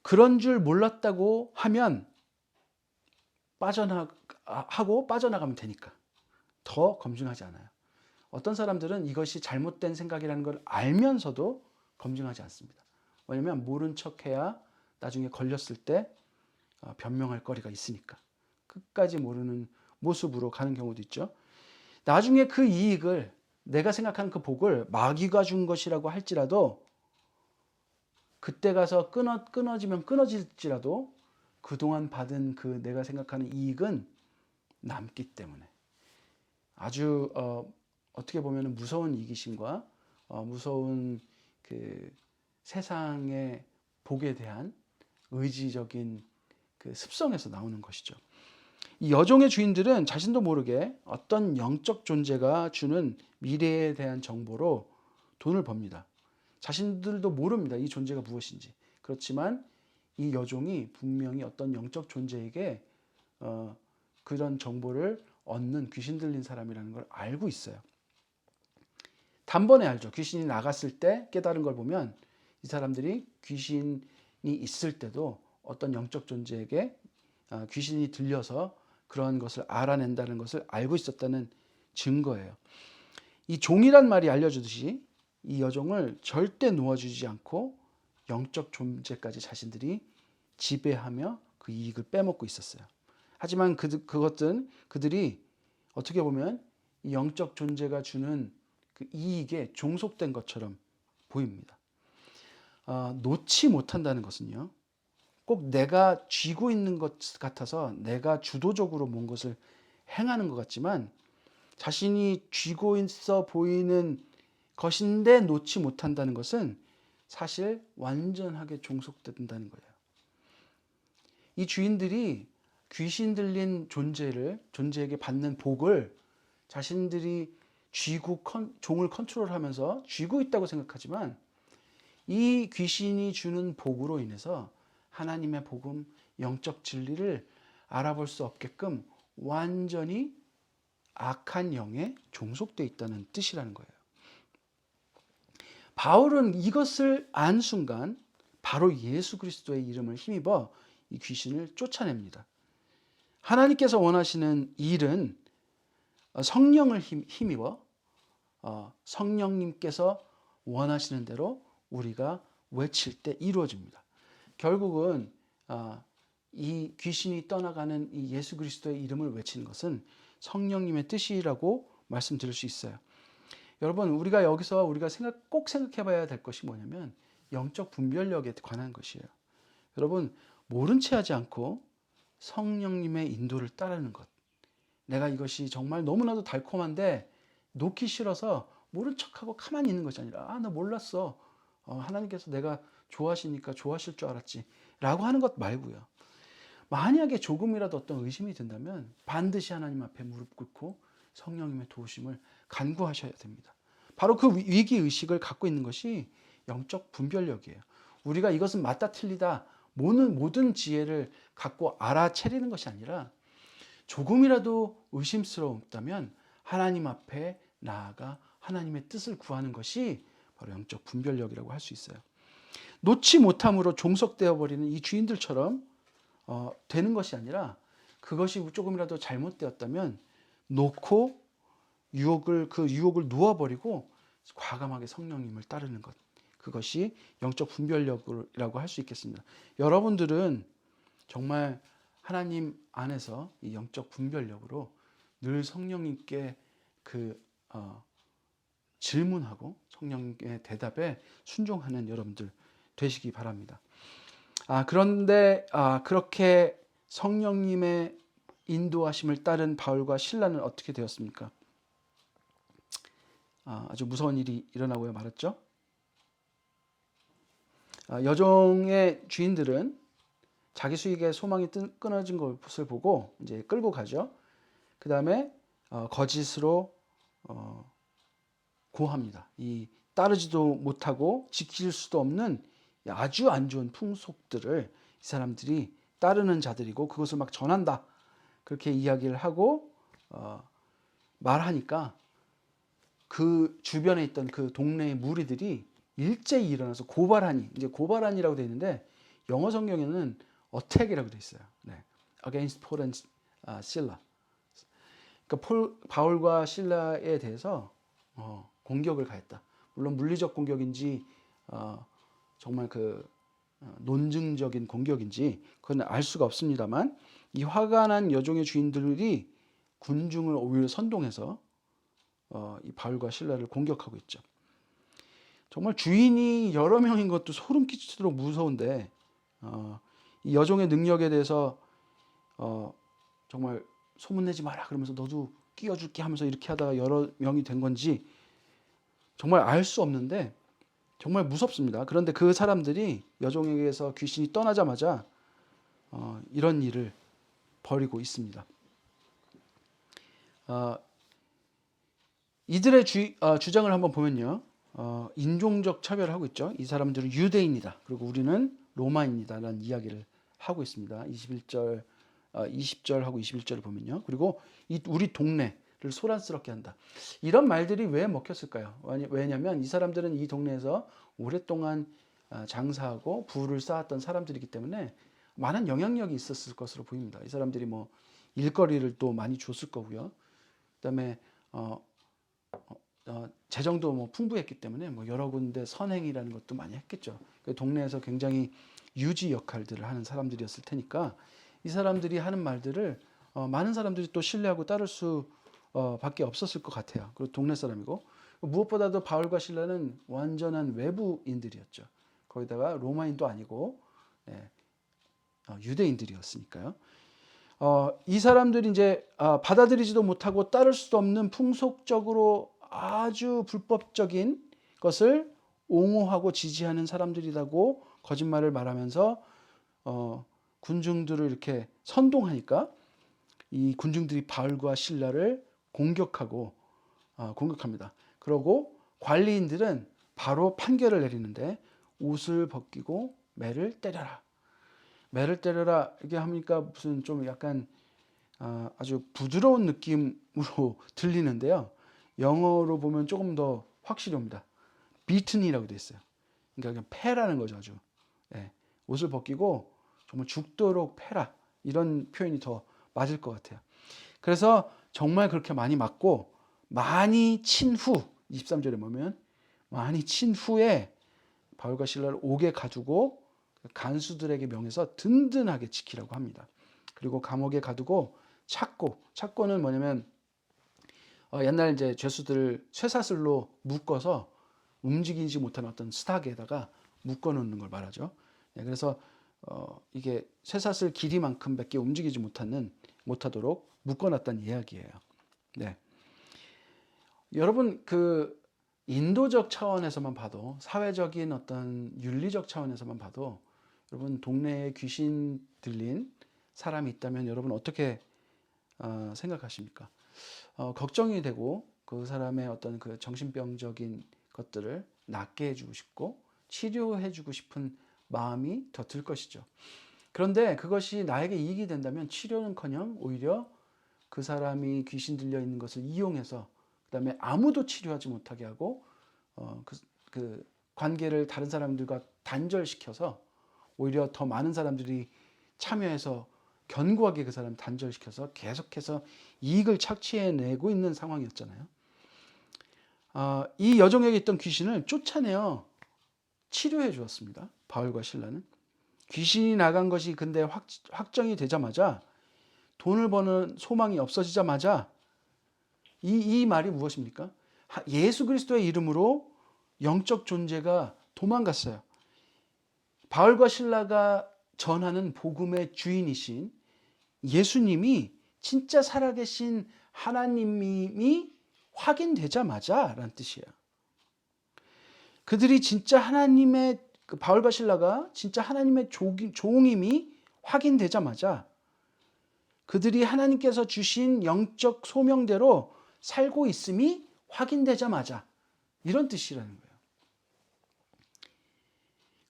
그런 줄 몰랐다고 하면 빠져나가면 되니까 더 검증하지 않아요. 어떤 사람들은 이것이 잘못된 생각이라는 걸 알면서도 검증하지 않습니다. 왜냐하면 모른 척해야 나중에 걸렸을 때 변명할 거리가 있으니까 끝까지 모르는 모습으로 가는 경우도 있죠. 나중에 그 이익을, 내가 생각하는 그 복을 마귀가 준 것이라고 할지라도, 그때 가서 끊어지면 끊어질지라도 그동안 받은 그 내가 생각하는 이익은 남기 때문에 아주 어떻게 보면 무서운 이기심과 무서운 그 세상의 복에 대한 의지적인 그 습성에서 나오는 것이죠. 이 여종의 주인들은 자신도 모르게 어떤 영적 존재가 주는 미래에 대한 정보로 돈을 법니다. 자신들도 모릅니다. 이 존재가 무엇인지. 그렇지만 이 여종이 분명히 어떤 영적 존재에게 그런 정보를 얻는 귀신 들린 사람이라는 걸 알고 있어요. 단번에 알죠. 귀신이 나갔을 때 깨달은 걸 보면 이 사람들이 귀신이 있을 때도 어떤 영적 존재에게 귀신이 들려서 그런 것을 알아낸다는 것을 알고 있었다는 증거예요. 이 종이란 말이 알려주듯이 이 여종을 절대 놓아주지 않고 영적 존재까지 자신들이 지배하며 그 이익을 빼먹고 있었어요. 하지만 그것들은 그들이 어떻게 보면 이 영적 존재가 주는 그 이익에 종속된 것처럼 보입니다. 놓지 못한다는 것은요, 꼭 내가 쥐고 있는 것 같아서 내가 주도적으로 뭔 것을 행하는 것 같지만 자신이 쥐고 있어 보이는 것인데 놓지 못한다는 것은 사실 완전하게 종속된다는 거예요. 이 주인들이 귀신 들린 존재에게 받는 복을 자신들이 쥐고 종을 컨트롤하면서 쥐고 있다고 생각하지만 이 귀신이 주는 복으로 인해서 하나님의 복음, 영적 진리를 알아볼 수 없게끔 완전히 악한 영에 종속되어 있다는 뜻이라는 거예요. 바울은 이것을 안 순간 바로 예수 그리스도의 이름을 힘입어 이 귀신을 쫓아냅니다. 하나님께서 원하시는 일은 성령을 힘입어 성령님께서 원하시는 대로 우리가 외칠 때 이루어집니다. 결국은 이 귀신이 떠나가는 이 예수 그리스도의 이름을 외치는 것은 성령님의 뜻이라고 말씀드릴 수 있어요. 여러분, 우리가 여기서 꼭 생각해 봐야 될 것이 뭐냐면 영적 분별력에 관한 것이에요. 여러분, 모른 채 하지 않고 성령님의 인도를 따르는 것. 내가 이것이 정말 너무나도 달콤한데 놓기 싫어서 모른 척하고 가만히 있는 것이 아니라 나 몰랐어. 하나님께서 내가 좋아하시니까 좋아하실 줄 알았지 라고 하는 것 말고요. 만약에 조금이라도 어떤 의심이 든다면 반드시 하나님 앞에 무릎 꿇고 성령님의 도우심을 간구하셔야 됩니다. 바로 그 위기의식을 갖고 있는 것이 영적 분별력이에요. 우리가 이것은 맞다 틀리다 모든 지혜를 갖고 알아채리는 것이 아니라 조금이라도 의심스러웠다면 하나님 앞에 나아가 하나님의 뜻을 구하는 것이 바로 영적 분별력이라고 할 수 있어요. 놓지 못함으로 종속되어 버리는 이 주인들처럼 되는 것이 아니라 그것이 조금이라도 잘못되었다면 놓고 그 유혹을 놓아버리고 과감하게 성령님을 따르는 것. 그것이 영적 분별력이라고 할 수 있겠습니다. 여러분들은 정말 하나님 안에서 이 영적 분별력으로 늘 성령님께 질문하고 성령님의 대답에 순종하는 여러분들 되시기 바랍니다. 그런데 그렇게 성령님의 인도하심을 따른 바울과 실라는 어떻게 되었습니까? 아주 무서운 일이 일어나고요 말았죠. 여종의 주인들은 자기 수익의 소망이 끊어진 것을 보고 이제 끌고 가죠. 그 다음에 거짓으로 고합니다. 이 따르지도 못하고 지킬 수도 없는 아주 안 좋은 풍속들을 이 사람들이 따르는 자들이고 그것을 막 전한다. 그렇게 이야기를 하고 말하니까 그 주변에 있던 그 동네의 무리들이 일제히 일어나서 고발하니, 이제 고발하니라고 되어 있는데 영어 성경에는 attack이라고 되어 있어요. 네. against Paul and Silla. 그러니까 바울과 실라에 대해서 공격을 가했다. 물론 물리적 공격인지 정말 논증적인 공격인지 그건 알 수가 없습니다만 이 화가 난 여종의 주인들이 군중을 오히려 선동해서 이 바울과 실라를 공격하고 있죠. 정말 주인이 여러 명인 것도 소름 끼치도록 무서운데 이 여종의 능력에 대해서 정말 소문내지 마라 그러면서 너도 끼워줄게 하면서 이렇게 하다가 여러 명이 된 건지 정말 알 수 없는데 정말 무섭습니다. 그런데 그 사람들이 여종에게서 귀신이 떠나자마자 이런 일을 벌이고 있습니다. 이들의 주장을 한번 보면요. 인종적 차별을 하고 있죠. 이 사람들은 유대인이다. 그리고 우리는 로마인이다. 라는 이야기를 하고 있습니다. 20절하고 21절을 보면요. 그리고 우리 동네를 소란스럽게 한다. 이런 말들이 왜 먹혔을까요? 왜냐하면 이 사람들은 이 동네에서 오랫동안 장사하고 부를 쌓았던 사람들이기 때문에 많은 영향력이 있었을 것으로 보입니다. 이 사람들이 뭐 일거리를 또 많이 줬을 거고요. 그다음에 재정도 뭐 풍부했기 때문에 뭐 여러 군데 선행이라는 것도 많이 했겠죠. 그 동네에서 굉장히 유지 역할들을 하는 사람들이었을 테니까 이 사람들이 하는 말들을 많은 사람들이 또 신뢰하고 따를 수 밖에 없었을 것 같아요. 그리고 동네 사람이고 무엇보다도 바울과 실라는 완전한 외부인들이었죠. 거기다가 로마인도 아니고 유대인들이었으니까요. 이 사람들이 이제 받아들이지도 못하고 따를 수도 없는 풍속적으로 아주 불법적인 것을 옹호하고 지지하는 사람들이라고 거짓말을 말하면서 군중들을 이렇게 선동하니까 이 군중들이 바울과 실라를 공격합니다. 그러고 관리인들은 바로 판결을 내리는데 옷을 벗기고 매를 때려라. 매를 때려라 이게 하니까 무슨 좀 약간 아주 부드러운 느낌으로 들리는데요. 영어로 보면 조금 더 확실히 옵니다. beaten이라고 돼 있어요. 그러니까 그냥 패라는 거죠. 아주 옷을 벗기고 정말 죽도록 패라 이런 표현이 더 맞을 것 같아요. 그래서 정말 그렇게 많이 맞고 많이 친 후 23절에 보면 많이 친 후에 바울과 실라를 옥에 가두고 간수들에게 명해서 든든하게 지키라고 합니다. 그리고 감옥에 가두고 착고는 뭐냐면 옛날 이제 죄수들을 쇠사슬로 묶어서 움직이지 못하는 어떤 스탁에다가 묶어 놓는 걸 말하죠. 그래서 이게 쇠사슬 길이만큼밖에 움직이지 못하도록 묶어 놨다는 이야기예요. 네. 여러분 그 인도적 차원에서만 봐도 사회적인 어떤 윤리적 차원에서만 봐도 여러분 동네에 귀신 들린 사람이 있다면 여러분 어떻게 생각하십니까? 걱정이 되고 그 사람의 어떤 그 정신병적인 것들을 낫게 해주고 싶고 치료해주고 싶은 마음이 더 들 것이죠. 그런데 그것이 나에게 이익이 된다면 치료는커녕 오히려 그 사람이 귀신 들려 있는 것을 이용해서 그다음에 아무도 치료하지 못하게 하고 그 관계를 다른 사람들과 단절시켜서 오히려 더 많은 사람들이 참여해서 견고하게 그 사람을 단절시켜서 계속해서 이익을 착취해내고 있는 상황이었잖아요. 이 여종에게 있던 귀신을 쫓아내어 치료해 주었습니다. 바울과 실라는. 귀신이 나간 것이 근데 확정이 되자마자 돈을 버는 소망이 없어지자마자 이 말이 무엇입니까? 예수 그리스도의 이름으로 영적 존재가 도망갔어요. 바울과 실라가 전하는 복음의 주인이신 예수님이 진짜 살아계신 하나님이 확인되자마자 라는 뜻이에요. 그들이 진짜 하나님의 바울과 실라가 진짜 하나님의 종임이 확인되자마자 그들이 하나님께서 주신 영적 소명대로 살고 있음이 확인되자마자 이런 뜻이라는 거예요.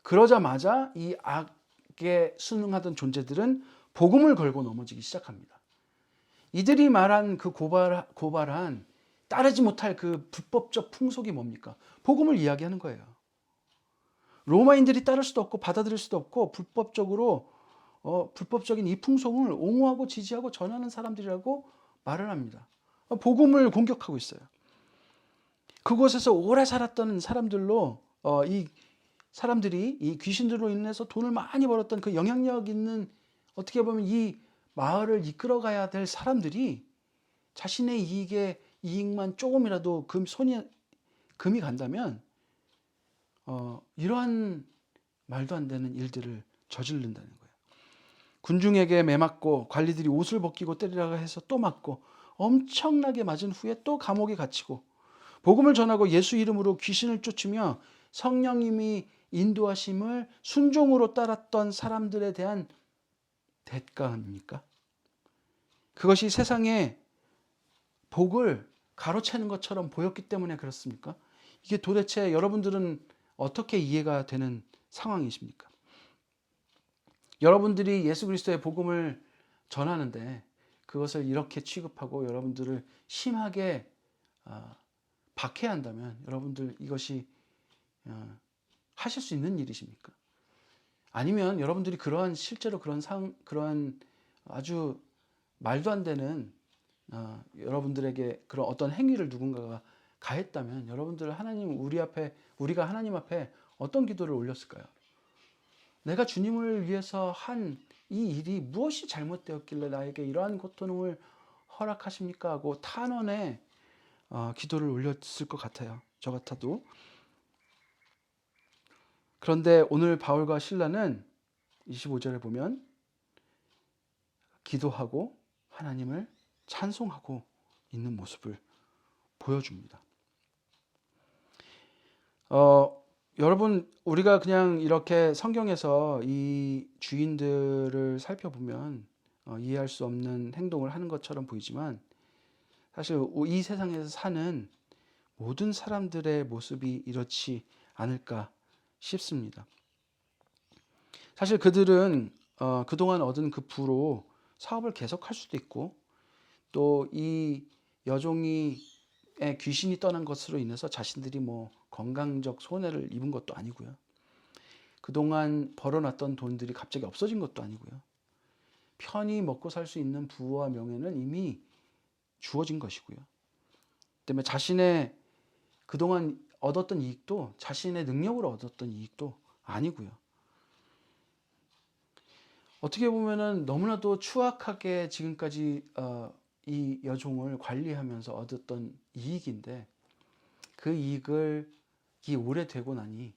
그러자마자 이 악에 순응하던 존재들은 복음을 걸고 넘어지기 시작합니다. 이들이 말한 그 고발한 따르지 못할 그 불법적 풍속이 뭡니까? 복음을 이야기하는 거예요. 로마인들이 따를 수도 없고 받아들일 수도 없고 불법적인 이 풍속을 옹호하고 지지하고 전하는 사람들이라고 말을 합니다. 복음을 공격하고 있어요. 그곳에서 오래 살았던 사람들로 이 사람들이 이 귀신들로 인해서 돈을 많이 벌었던 그 영향력 있는 어떻게 보면 이 마을을 이끌어가야 될 사람들이 자신의 이익만 조금이라도 금이 간다면 이러한 말도 안 되는 일들을 저지른다는 거예요. 군중에게 매맞고 관리들이 옷을 벗기고 때리라고 해서 또 맞고 엄청나게 맞은 후에 또 감옥에 갇히고 복음을 전하고 예수 이름으로 귀신을 쫓으며 성령님이 인도하심을 순종으로 따랐던 사람들에 대한 대가 아닙니까? 그것이 세상의 복을 가로채는 것처럼 보였기 때문에 그렇습니까? 이게 도대체 여러분들은 어떻게 이해가 되는 상황이십니까? 여러분들이 예수 그리스도의 복음을 전하는데 그것을 이렇게 취급하고 여러분들을 심하게 박해한다면 여러분들 이것이 하실 수 있는 일이십니까? 아니면 여러분들이 실제로 그러한 아주 말도 안 되는 여러분들에게 그런 어떤 행위를 누군가가 가했다면 여러분들 우리가 하나님 앞에 어떤 기도를 올렸을까요? 내가 주님을 위해서 한 이 일이 무엇이 잘못되었길래 나에게 이러한 고통을 허락하십니까? 하고 탄원의 기도를 올렸을 것 같아요. 저 같아도. 그런데 오늘 바울과 실라는 25절에 보면 기도하고 하나님을 찬송하고 있는 모습을 보여줍니다. 여러분, 우리가 그냥 이렇게 성경에서 이 주인들을 살펴보면 이해할 수 없는 행동을 하는 것처럼 보이지만 사실 이 세상에서 사는 모든 사람들의 모습이 이렇지 않을까 싶습니다. 사실 그들은 그동안 얻은 그 부로 사업을 계속할 수도 있고 또 이 여종의 귀신이 떠난 것으로 인해서 자신들이 뭐 건강적 손해를 입은 것도 아니고요. 그동안 벌어놨던 돈들이 갑자기 없어진 것도 아니고요. 편히 먹고 살 수 있는 부와 명예는 이미 주어진 것이고요. 때문에 자신의 그동안 얻었던 이익도 자신의 능력으로 얻었던 이익도 아니고요. 어떻게 보면은 너무나도 추악하게 지금까지 이 여종을 관리하면서 얻었던 이익인데 그 이익을 오래되고 나니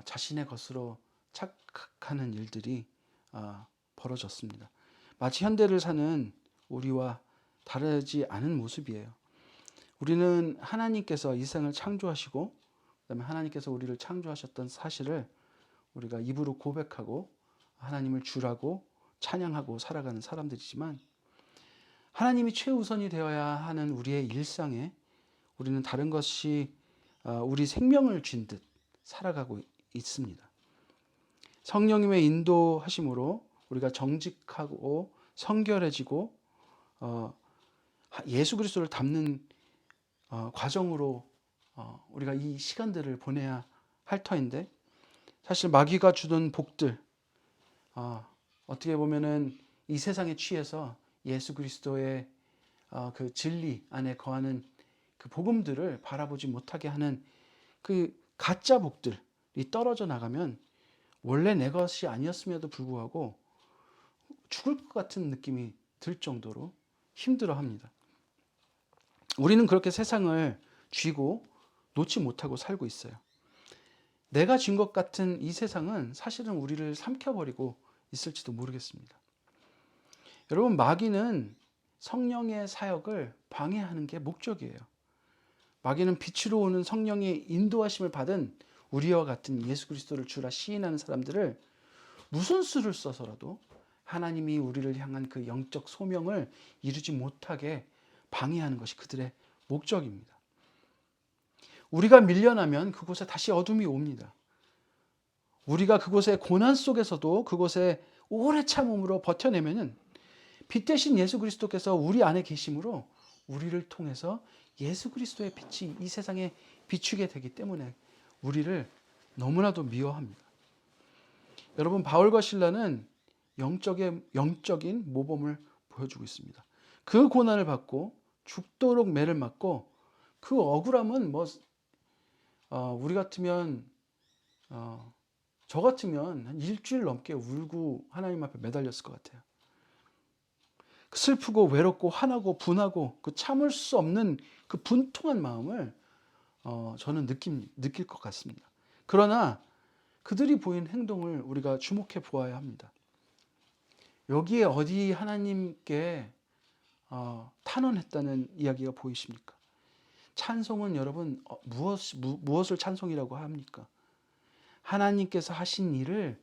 자신의 것으로 착각하는 일들이 벌어졌습니다. 마치 현대를 사는 우리와 다르지 않은 모습이에요. 우리는 하나님께서 이 세상을 창조하시고 그다음에 하나님께서 우리를 창조하셨던 사실을 우리가 입으로 고백하고 하나님을 주라고 찬양하고 살아가는 사람들이지만 하나님이 최우선이 되어야 하는 우리의 일상에 우리는 다른 것이 우리 생명을 쥔 듯 살아가고 있습니다. 성령님의 인도하심으로 우리가 정직하고 성결해지고 예수 그리스도를 닮는 과정으로 우리가 이 시간들을 보내야 할 터인데 사실 마귀가 주던 복들 어떻게 보면은 이 세상에 취해서 예수 그리스도의 그 진리 안에 거하는 그 복음들을 바라보지 못하게 하는 그 가짜 복들이 떨어져 나가면 원래 내 것이 아니었음에도 불구하고 죽을 것 같은 느낌이 들 정도로 힘들어합니다. 우리는 그렇게 세상을 쥐고 놓지 못하고 살고 있어요. 내가 쥔 것 같은 이 세상은 사실은 우리를 삼켜버리고 있을지도 모르겠습니다. 여러분, 마귀는 성령의 사역을 방해하는 게 목적이에요. 마귀는 빛으로 오는 성령의 인도하심을 받은 우리와 같은 예수 그리스도를 주라 시인하는 사람들을 무슨 수를 써서라도 하나님이 우리를 향한 그 영적 소명을 이루지 못하게 방해하는 것이 그들의 목적입니다. 우리가 밀려나면 그곳에 다시 어둠이 옵니다. 우리가 그곳의 고난 속에서도 그곳에 오래 참음으로 버텨내면은 빛 대신 예수 그리스도께서 우리 안에 계심으로 우리를 통해서 예수 그리스도의 빛이 이 세상에 비추게 되기 때문에 우리를 너무나도 미워합니다. 여러분, 바울과 실라는 영적인 모범을 보여주고 있습니다. 그 고난을 받고 죽도록 매를 맞고 그 억울함은 우리 같으면 저 같으면 한 일주일 넘게 울고 하나님 앞에 매달렸을 것 같아요. 슬프고 외롭고 화나고 분하고 그 참을 수 없는 그 분통한 마음을 저는 느낄 것 같습니다. 그러나 그들이 보인 행동을 우리가 주목해 보아야 합니다. 여기에 어디 하나님께 탄원했다는 이야기가 보이십니까? 찬송은 여러분 무엇을 찬송이라고 합니까? 하나님께서 하신 일을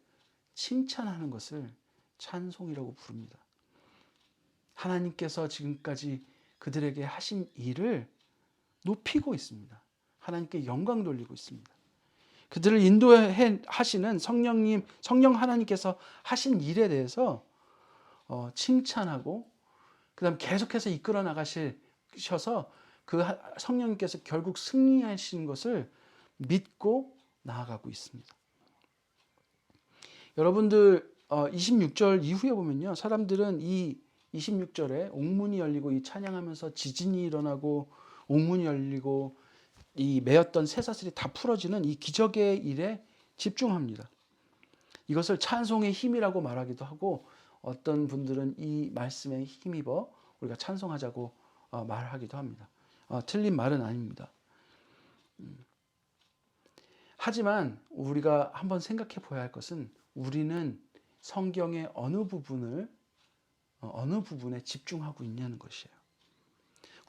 칭찬하는 것을 찬송이라고 부릅니다. 하나님께서 지금까지 그들에게 하신 일을 높이고 있습니다. 하나님께 영광 돌리고 있습니다. 그들을 인도해 하시는 성령 하나님께서 하신 일에 대해서 칭찬하고 그다음 계속해서 이끌어 나가셔서 그 성령님께서 결국 승리하시는 것을 믿고 나아가고 있습니다. 여러분들 26절 이후에 보면요. 사람들은 이 26절에 옥문이 열리고 이 찬양하면서 지진이 일어나고 옥문이 열리고 이 매였던 쇠사슬이 다 풀어지는 이 기적의 일에 집중합니다. 이것을 찬송의 힘이라고 말하기도 하고 어떤 분들은 이 말씀에 힘입어 우리가 찬송하자고 말하기도 합니다. 틀린 말은 아닙니다. 하지만 우리가 한번 생각해 보아야 할 것은 우리는 성경의 어느 부분에 집중하고 있냐는 것이에요.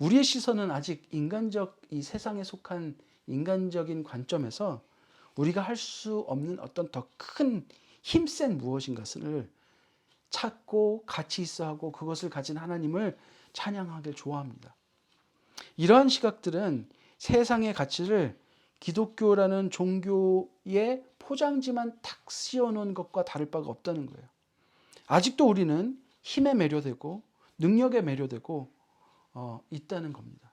우리의 시선은 아직 이 세상에 속한 인간적인 관점에서 우리가 할 수 없는 어떤 더 큰 힘센 무엇인가를 찾고 같이 있어 하고 그것을 가진 하나님을 찬양하길 좋아합니다. 이러한 시각들은 세상의 가치를 기독교라는 종교의 포장지만 탁 씌워놓은 것과 다를 바가 없다는 거예요. 아직도 우리는 힘에 매료되고 능력에 매료되고 있다는 겁니다.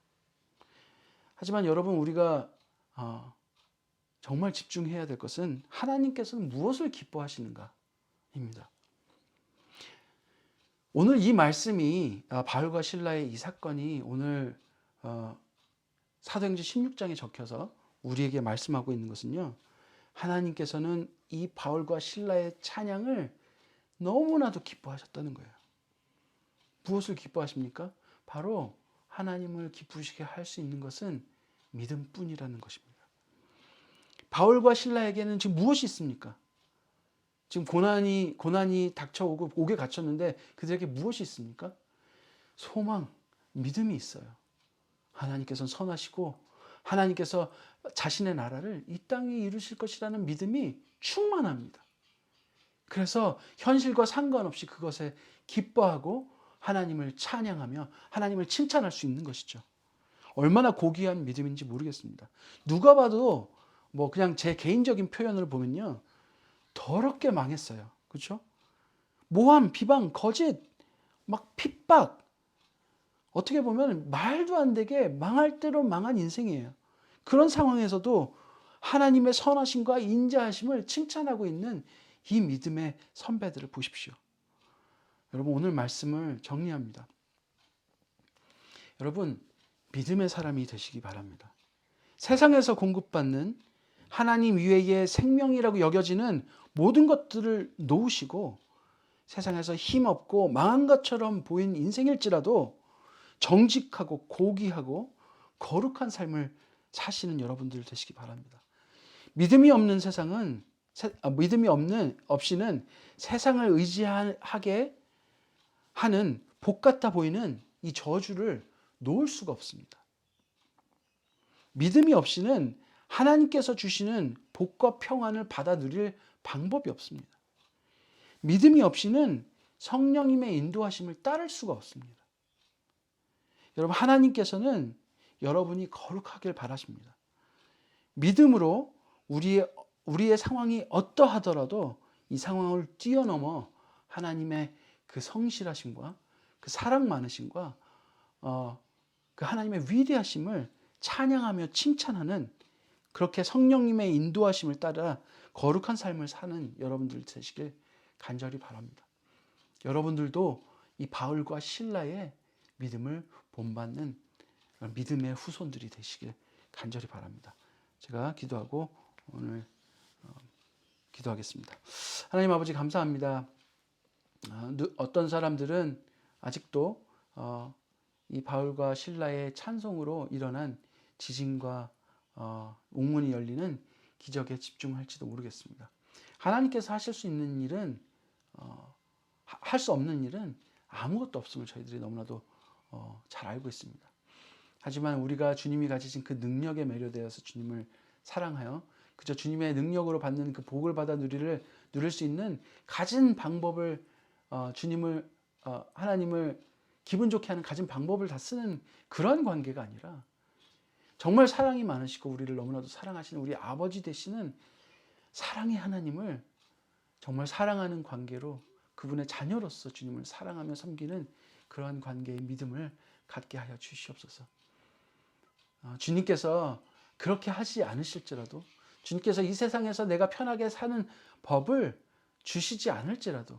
하지만 여러분 우리가 정말 집중해야 될 것은 하나님께서는 무엇을 기뻐하시는가입니다. 오늘 이 말씀이 바울과 실라의 이 사건이 오늘 사도행전 16장에 적혀서 우리에게 말씀하고 있는 것은요. 하나님께서는 이 바울과 실라의 찬양을 너무나도 기뻐하셨다는 거예요. 무엇을 기뻐하십니까? 바로 하나님을 기쁘시게 할 수 있는 것은 믿음뿐이라는 것입니다. 바울과 실라에게는 지금 무엇이 있습니까? 지금 고난이 닥쳐오고 옥에 갇혔는데 그들에게 무엇이 있습니까? 소망, 믿음이 있어요. 하나님께서는 선하시고 하나님께서 자신의 나라를 이 땅에 이루실 것이라는 믿음이 충만합니다. 그래서 현실과 상관없이 그것에 기뻐하고 하나님을 찬양하며 하나님을 칭찬할 수 있는 것이죠. 얼마나 고귀한 믿음인지 모르겠습니다. 누가 봐도 뭐 그냥 제 개인적인 표현을 보면요. 더럽게 망했어요. 그렇죠? 모함, 비방, 거짓, 막 핍박. 어떻게 보면 말도 안 되게 망할 대로 망한 인생이에요. 그런 상황에서도 하나님의 선하심과 인자하심을 칭찬하고 있는 이 믿음의 선배들을 보십시오. 여러분 오늘 말씀을 정리합니다. 여러분 믿음의 사람이 되시기 바랍니다. 세상에서 공급받는 하나님 위에의 생명이라고 여겨지는 모든 것들을 놓으시고 세상에서 힘없고 망한 것처럼 보인 인생일지라도 정직하고 고귀하고 거룩한 삶을 사시는 여러분들 되시기 바랍니다. 믿음이 없이는 세상을 의지하게 하는 복 같아 보이는 이 저주를 놓을 수가 없습니다. 믿음이 없이는 하나님께서 주시는 복과 평안을 받아 누릴 방법이 없습니다. 믿음이 없이는 성령님의 인도하심을 따를 수가 없습니다. 여러분 하나님께서는 여러분이 거룩하길 바라십니다. 믿음으로 우리의 상황이 어떠하더라도 이 상황을 뛰어넘어 하나님의 그 성실하심과 그 사랑 많으심과 그 하나님의 위대하심을 찬양하며 칭찬하는 그렇게 성령님의 인도하심을 따라 거룩한 삶을 사는 여러분들 되시길 간절히 바랍니다. 여러분들도 이 바울과 실라의 믿음을 본받는 믿음의 후손들이 되시길 간절히 바랍니다. 제가 기도하고 오늘 기도하겠습니다. 하나님 아버지 감사합니다. 어떤 사람들은 아직도 이 바울과 실라의 찬송으로 일어난 지진과 옥문이 열리는 기적에 집중할지도 모르겠습니다. 하나님께서 하실 수 있는 일은 할 수 없는 일은 아무것도 없음을 저희들이 너무나도 잘 알고 있습니다. 하지만 우리가 주님이 가지신 그 능력에 매료되어서 주님을 사랑하여 그저 주님의 능력으로 받는 그 복을 받아 누릴 수 있는 가진 방법을 주님을 하나님을 기분 좋게 하는 가진 방법을 다 쓰는 그런 관계가 아니라 정말 사랑이 많으시고 우리를 너무나도 사랑하시는 우리 아버지 되시는 사랑의 하나님을 정말 사랑하는 관계로 그분의 자녀로서 주님을 사랑하며 섬기는 그러한 관계의 믿음을 갖게 하여 주시옵소서. 주님께서 그렇게 하지 않으실지라도 주님께서 이 세상에서 내가 편하게 사는 법을 주시지 않을지라도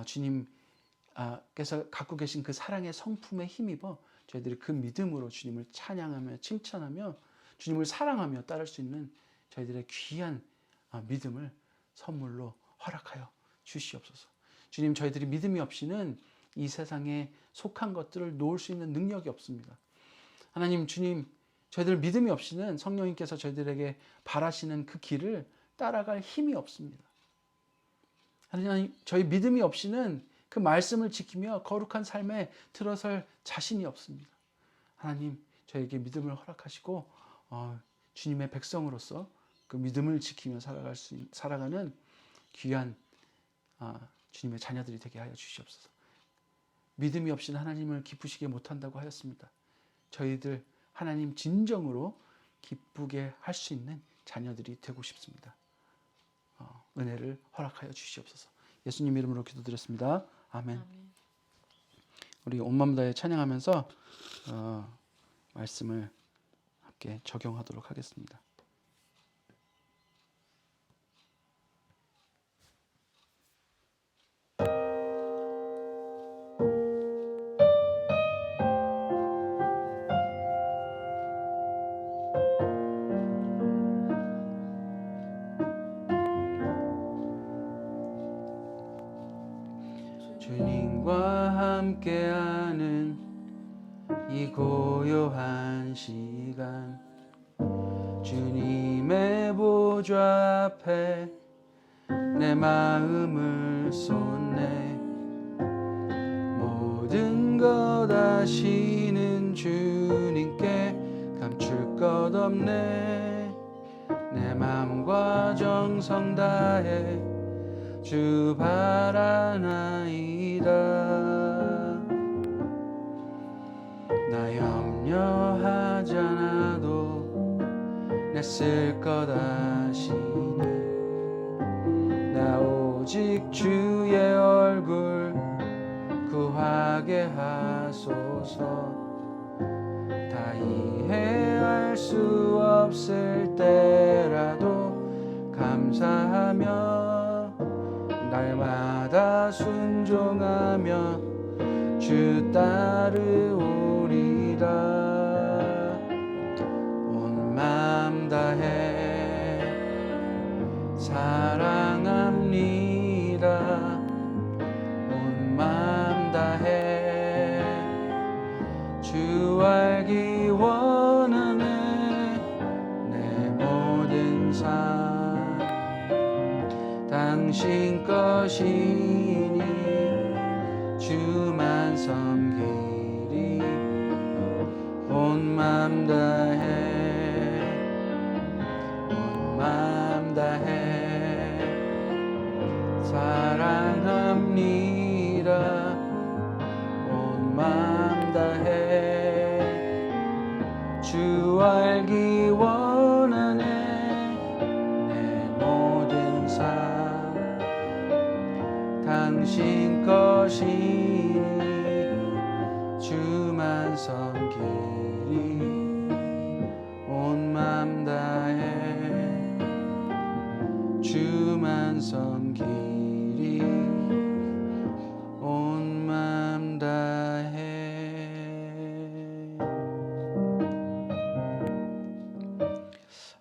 주님께서 갖고 계신 그 사랑의 성품에 힘입어 저희들이 그 믿음으로 주님을 찬양하며 칭찬하며 주님을 사랑하며 따를 수 있는 저희들의 귀한 믿음을 선물로 허락하여 주시옵소서. 주님, 저희들이 믿음이 없이는 이 세상에 속한 것들을 놓을 수 있는 능력이 없습니다. 하나님, 주님, 저희들 믿음이 없이는 성령님께서 저희들에게 바라시는 그 길을 따라갈 힘이 없습니다. 하나님, 저희 믿음이 없이는 그 말씀을 지키며 거룩한 삶에 들어설 자신이 없습니다. 하나님, 저에게 믿음을 허락하시고 주님의 백성으로서 그 믿음을 지키며 살아가는 귀한 주님의 자녀들이 되게 하여 주시옵소서. 믿음이 없이는 하나님을 기쁘시게 못한다고 하였습니다. 저희들 하나님 진정으로 기쁘게 할 수 있는 자녀들이 되고 싶습니다. 은혜를 허락하여 주시옵소서. 예수님 이름으로 기도드렸습니다. 아멘. 아멘. 우리 온 마음 다해 찬양하면서 말씀을 함께 적용하도록 하겠습니다. 주님과 함께하는 이 고요한 시간, 주님의 보좌 앞에 내 마음을 쏟네. 모든 것 아시는 주님께 감출 것 없네. 내 마음과 정성 다해 주 바라나이다. 나 염려하지 않아도 내 쓸 것 아시니. 나 오직 주의 얼굴 구하게 하소서. 다 이해할 수 없을 때라도 감사하며 날마다 순종하며 주 따르오리다. 온 마음 다해 사랑합니다. 온 마음 다해 주 알기 원하네. 내 모든 삶 당신 것이니 주만 섬기리. 온 마음 다해 온 마음 다해 사랑합니다. 온 마음 다해 주 알기 원하네. 당신 것이니 주만 섬기리. 온 마음 다해 주만 섬기리. 온 마음 다해.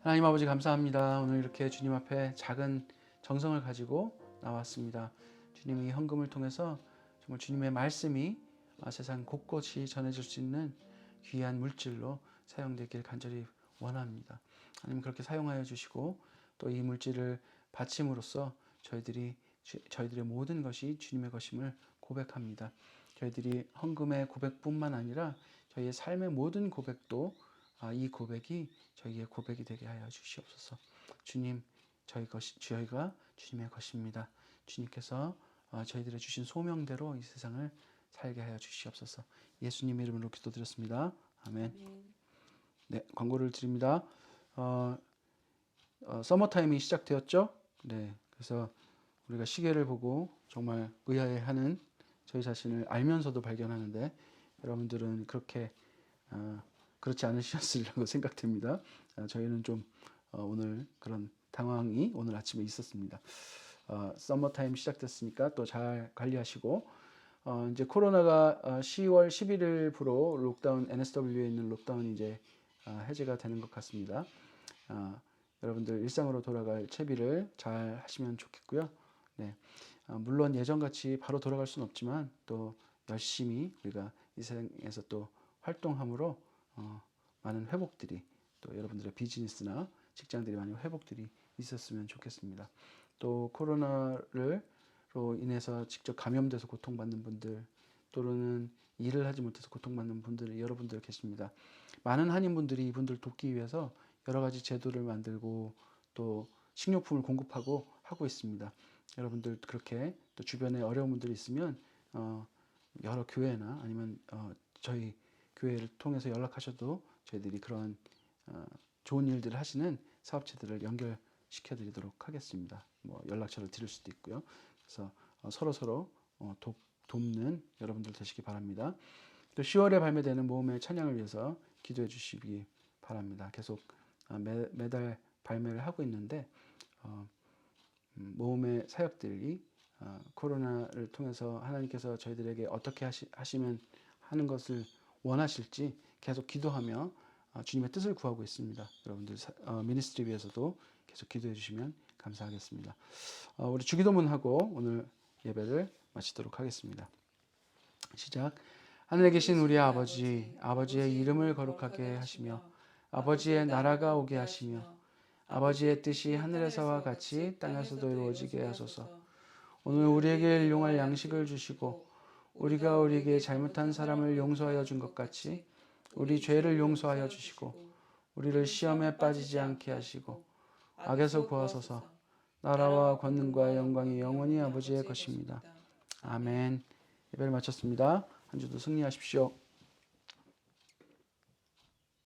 하나님 아버지 감사합니다. 오늘 이렇게 주님 앞에 작은 정성을 가지고 나왔습니다. 주님이 헌금을 통해서 정말 주님의 말씀이 세상 곳곳이 전해질 수 있는 귀한 물질로 사용되길 간절히 원합니다. 하나님 그렇게 사용하여 주시고 또 이 물질을 바침으로써 저희들이 저희들의 모든 것이 주님의 것임을 고백합니다. 저희들이 헌금의 고백뿐만 아니라 저희의 삶의 모든 고백도 이 고백이 저희의 고백이 되게 하여 주시옵소서. 주님, 저희가 주님의 것입니다. 주님께서 저희들의 주신 소명대로 이 세상을 살게 하여 주시옵소서. 예수님 이름으로 기도드렸습니다. 아멘. 네, 광고를 드립니다. 서머타임이 시작되었죠? 네, 그래서 우리가 시계를 보고 정말 의아해하는 저희 자신을 알면서도 발견하는데 여러분들은 그렇게 그렇지 않으셨으리라고 생각됩니다. 저희는 좀 오늘 그런 당황이 오늘 아침에 있었습니다. 서머타임 시작됐으니까 또 잘 관리하시고 이제 코로나가 10월 11일부로 록다운 NSW에 있는 록다운이 이제 해제가 되는 것 같습니다. 여러분들 일상으로 돌아갈 채비를 잘 하시면 좋겠고요. 네, 물론 예전같이 바로 돌아갈 수는 없지만 또 열심히 우리가 이 세상에서 또 활동함으로 많은 회복들이 또 여러분들의 비즈니스나 직장들이 많은 회복들이 있었으면 좋겠습니다. 또 코로나로 인해서 직접 감염돼서 고통받는 분들 또는 일을 하지 못해서 고통받는 분들 여러분들 계십니다. 많은 한인분들이 이분들 돕기 위해서 여러 가지 제도를 만들고 또 식료품을 공급하고 하고 있습니다. 여러분들 그렇게 또 주변에 어려운 분들이 있으면 여러 교회나 아니면 저희 교회를 통해서 연락하셔도 저희들이 그런 좋은 일들을 하시는 사업체들을 연결시켜 드리도록 하겠습니다. 뭐 연락처를 드릴 수도 있고요. 그래서 서로 돕는 여러분들 되시기 바랍니다. 또 10월에 발매되는 모험의 찬양을 위해서 기도해 주시기 바랍니다. 계속 매달 발매를 하고 있는데 모험의 사역들이 코로나를 통해서 하나님께서 저희들에게 어떻게 하시면 하는 것을 원하실지 계속 기도하며 주님의 뜻을 구하고 있습니다. 여러분들 미니스트리 위해서도 계속 기도해 주시면 감사하겠습니다. 우리 주기도문하고 오늘 예배를 마치도록 하겠습니다. 시작. 하늘에 계신 우리 아버지, 아버지의 이름을 거룩하게 하시며 아버지의 나라가 오게 하시며 아버지의 뜻이 하늘에서와 같이 땅에서도 이루어지게 하소서. 오늘 우리에게 일용할 양식을 주시고 우리가 우리에게 잘못한 사람을 용서하여 준 것 같이 우리 죄를 용서하여 주시고 우리를 시험에 빠지지 않게 하시고 악에서 구하소서. 나라와 권능과 영광이 영원히 아버지의 것입니다. 아멘. 예배를 마쳤습니다. 한 주도 승리하십시오.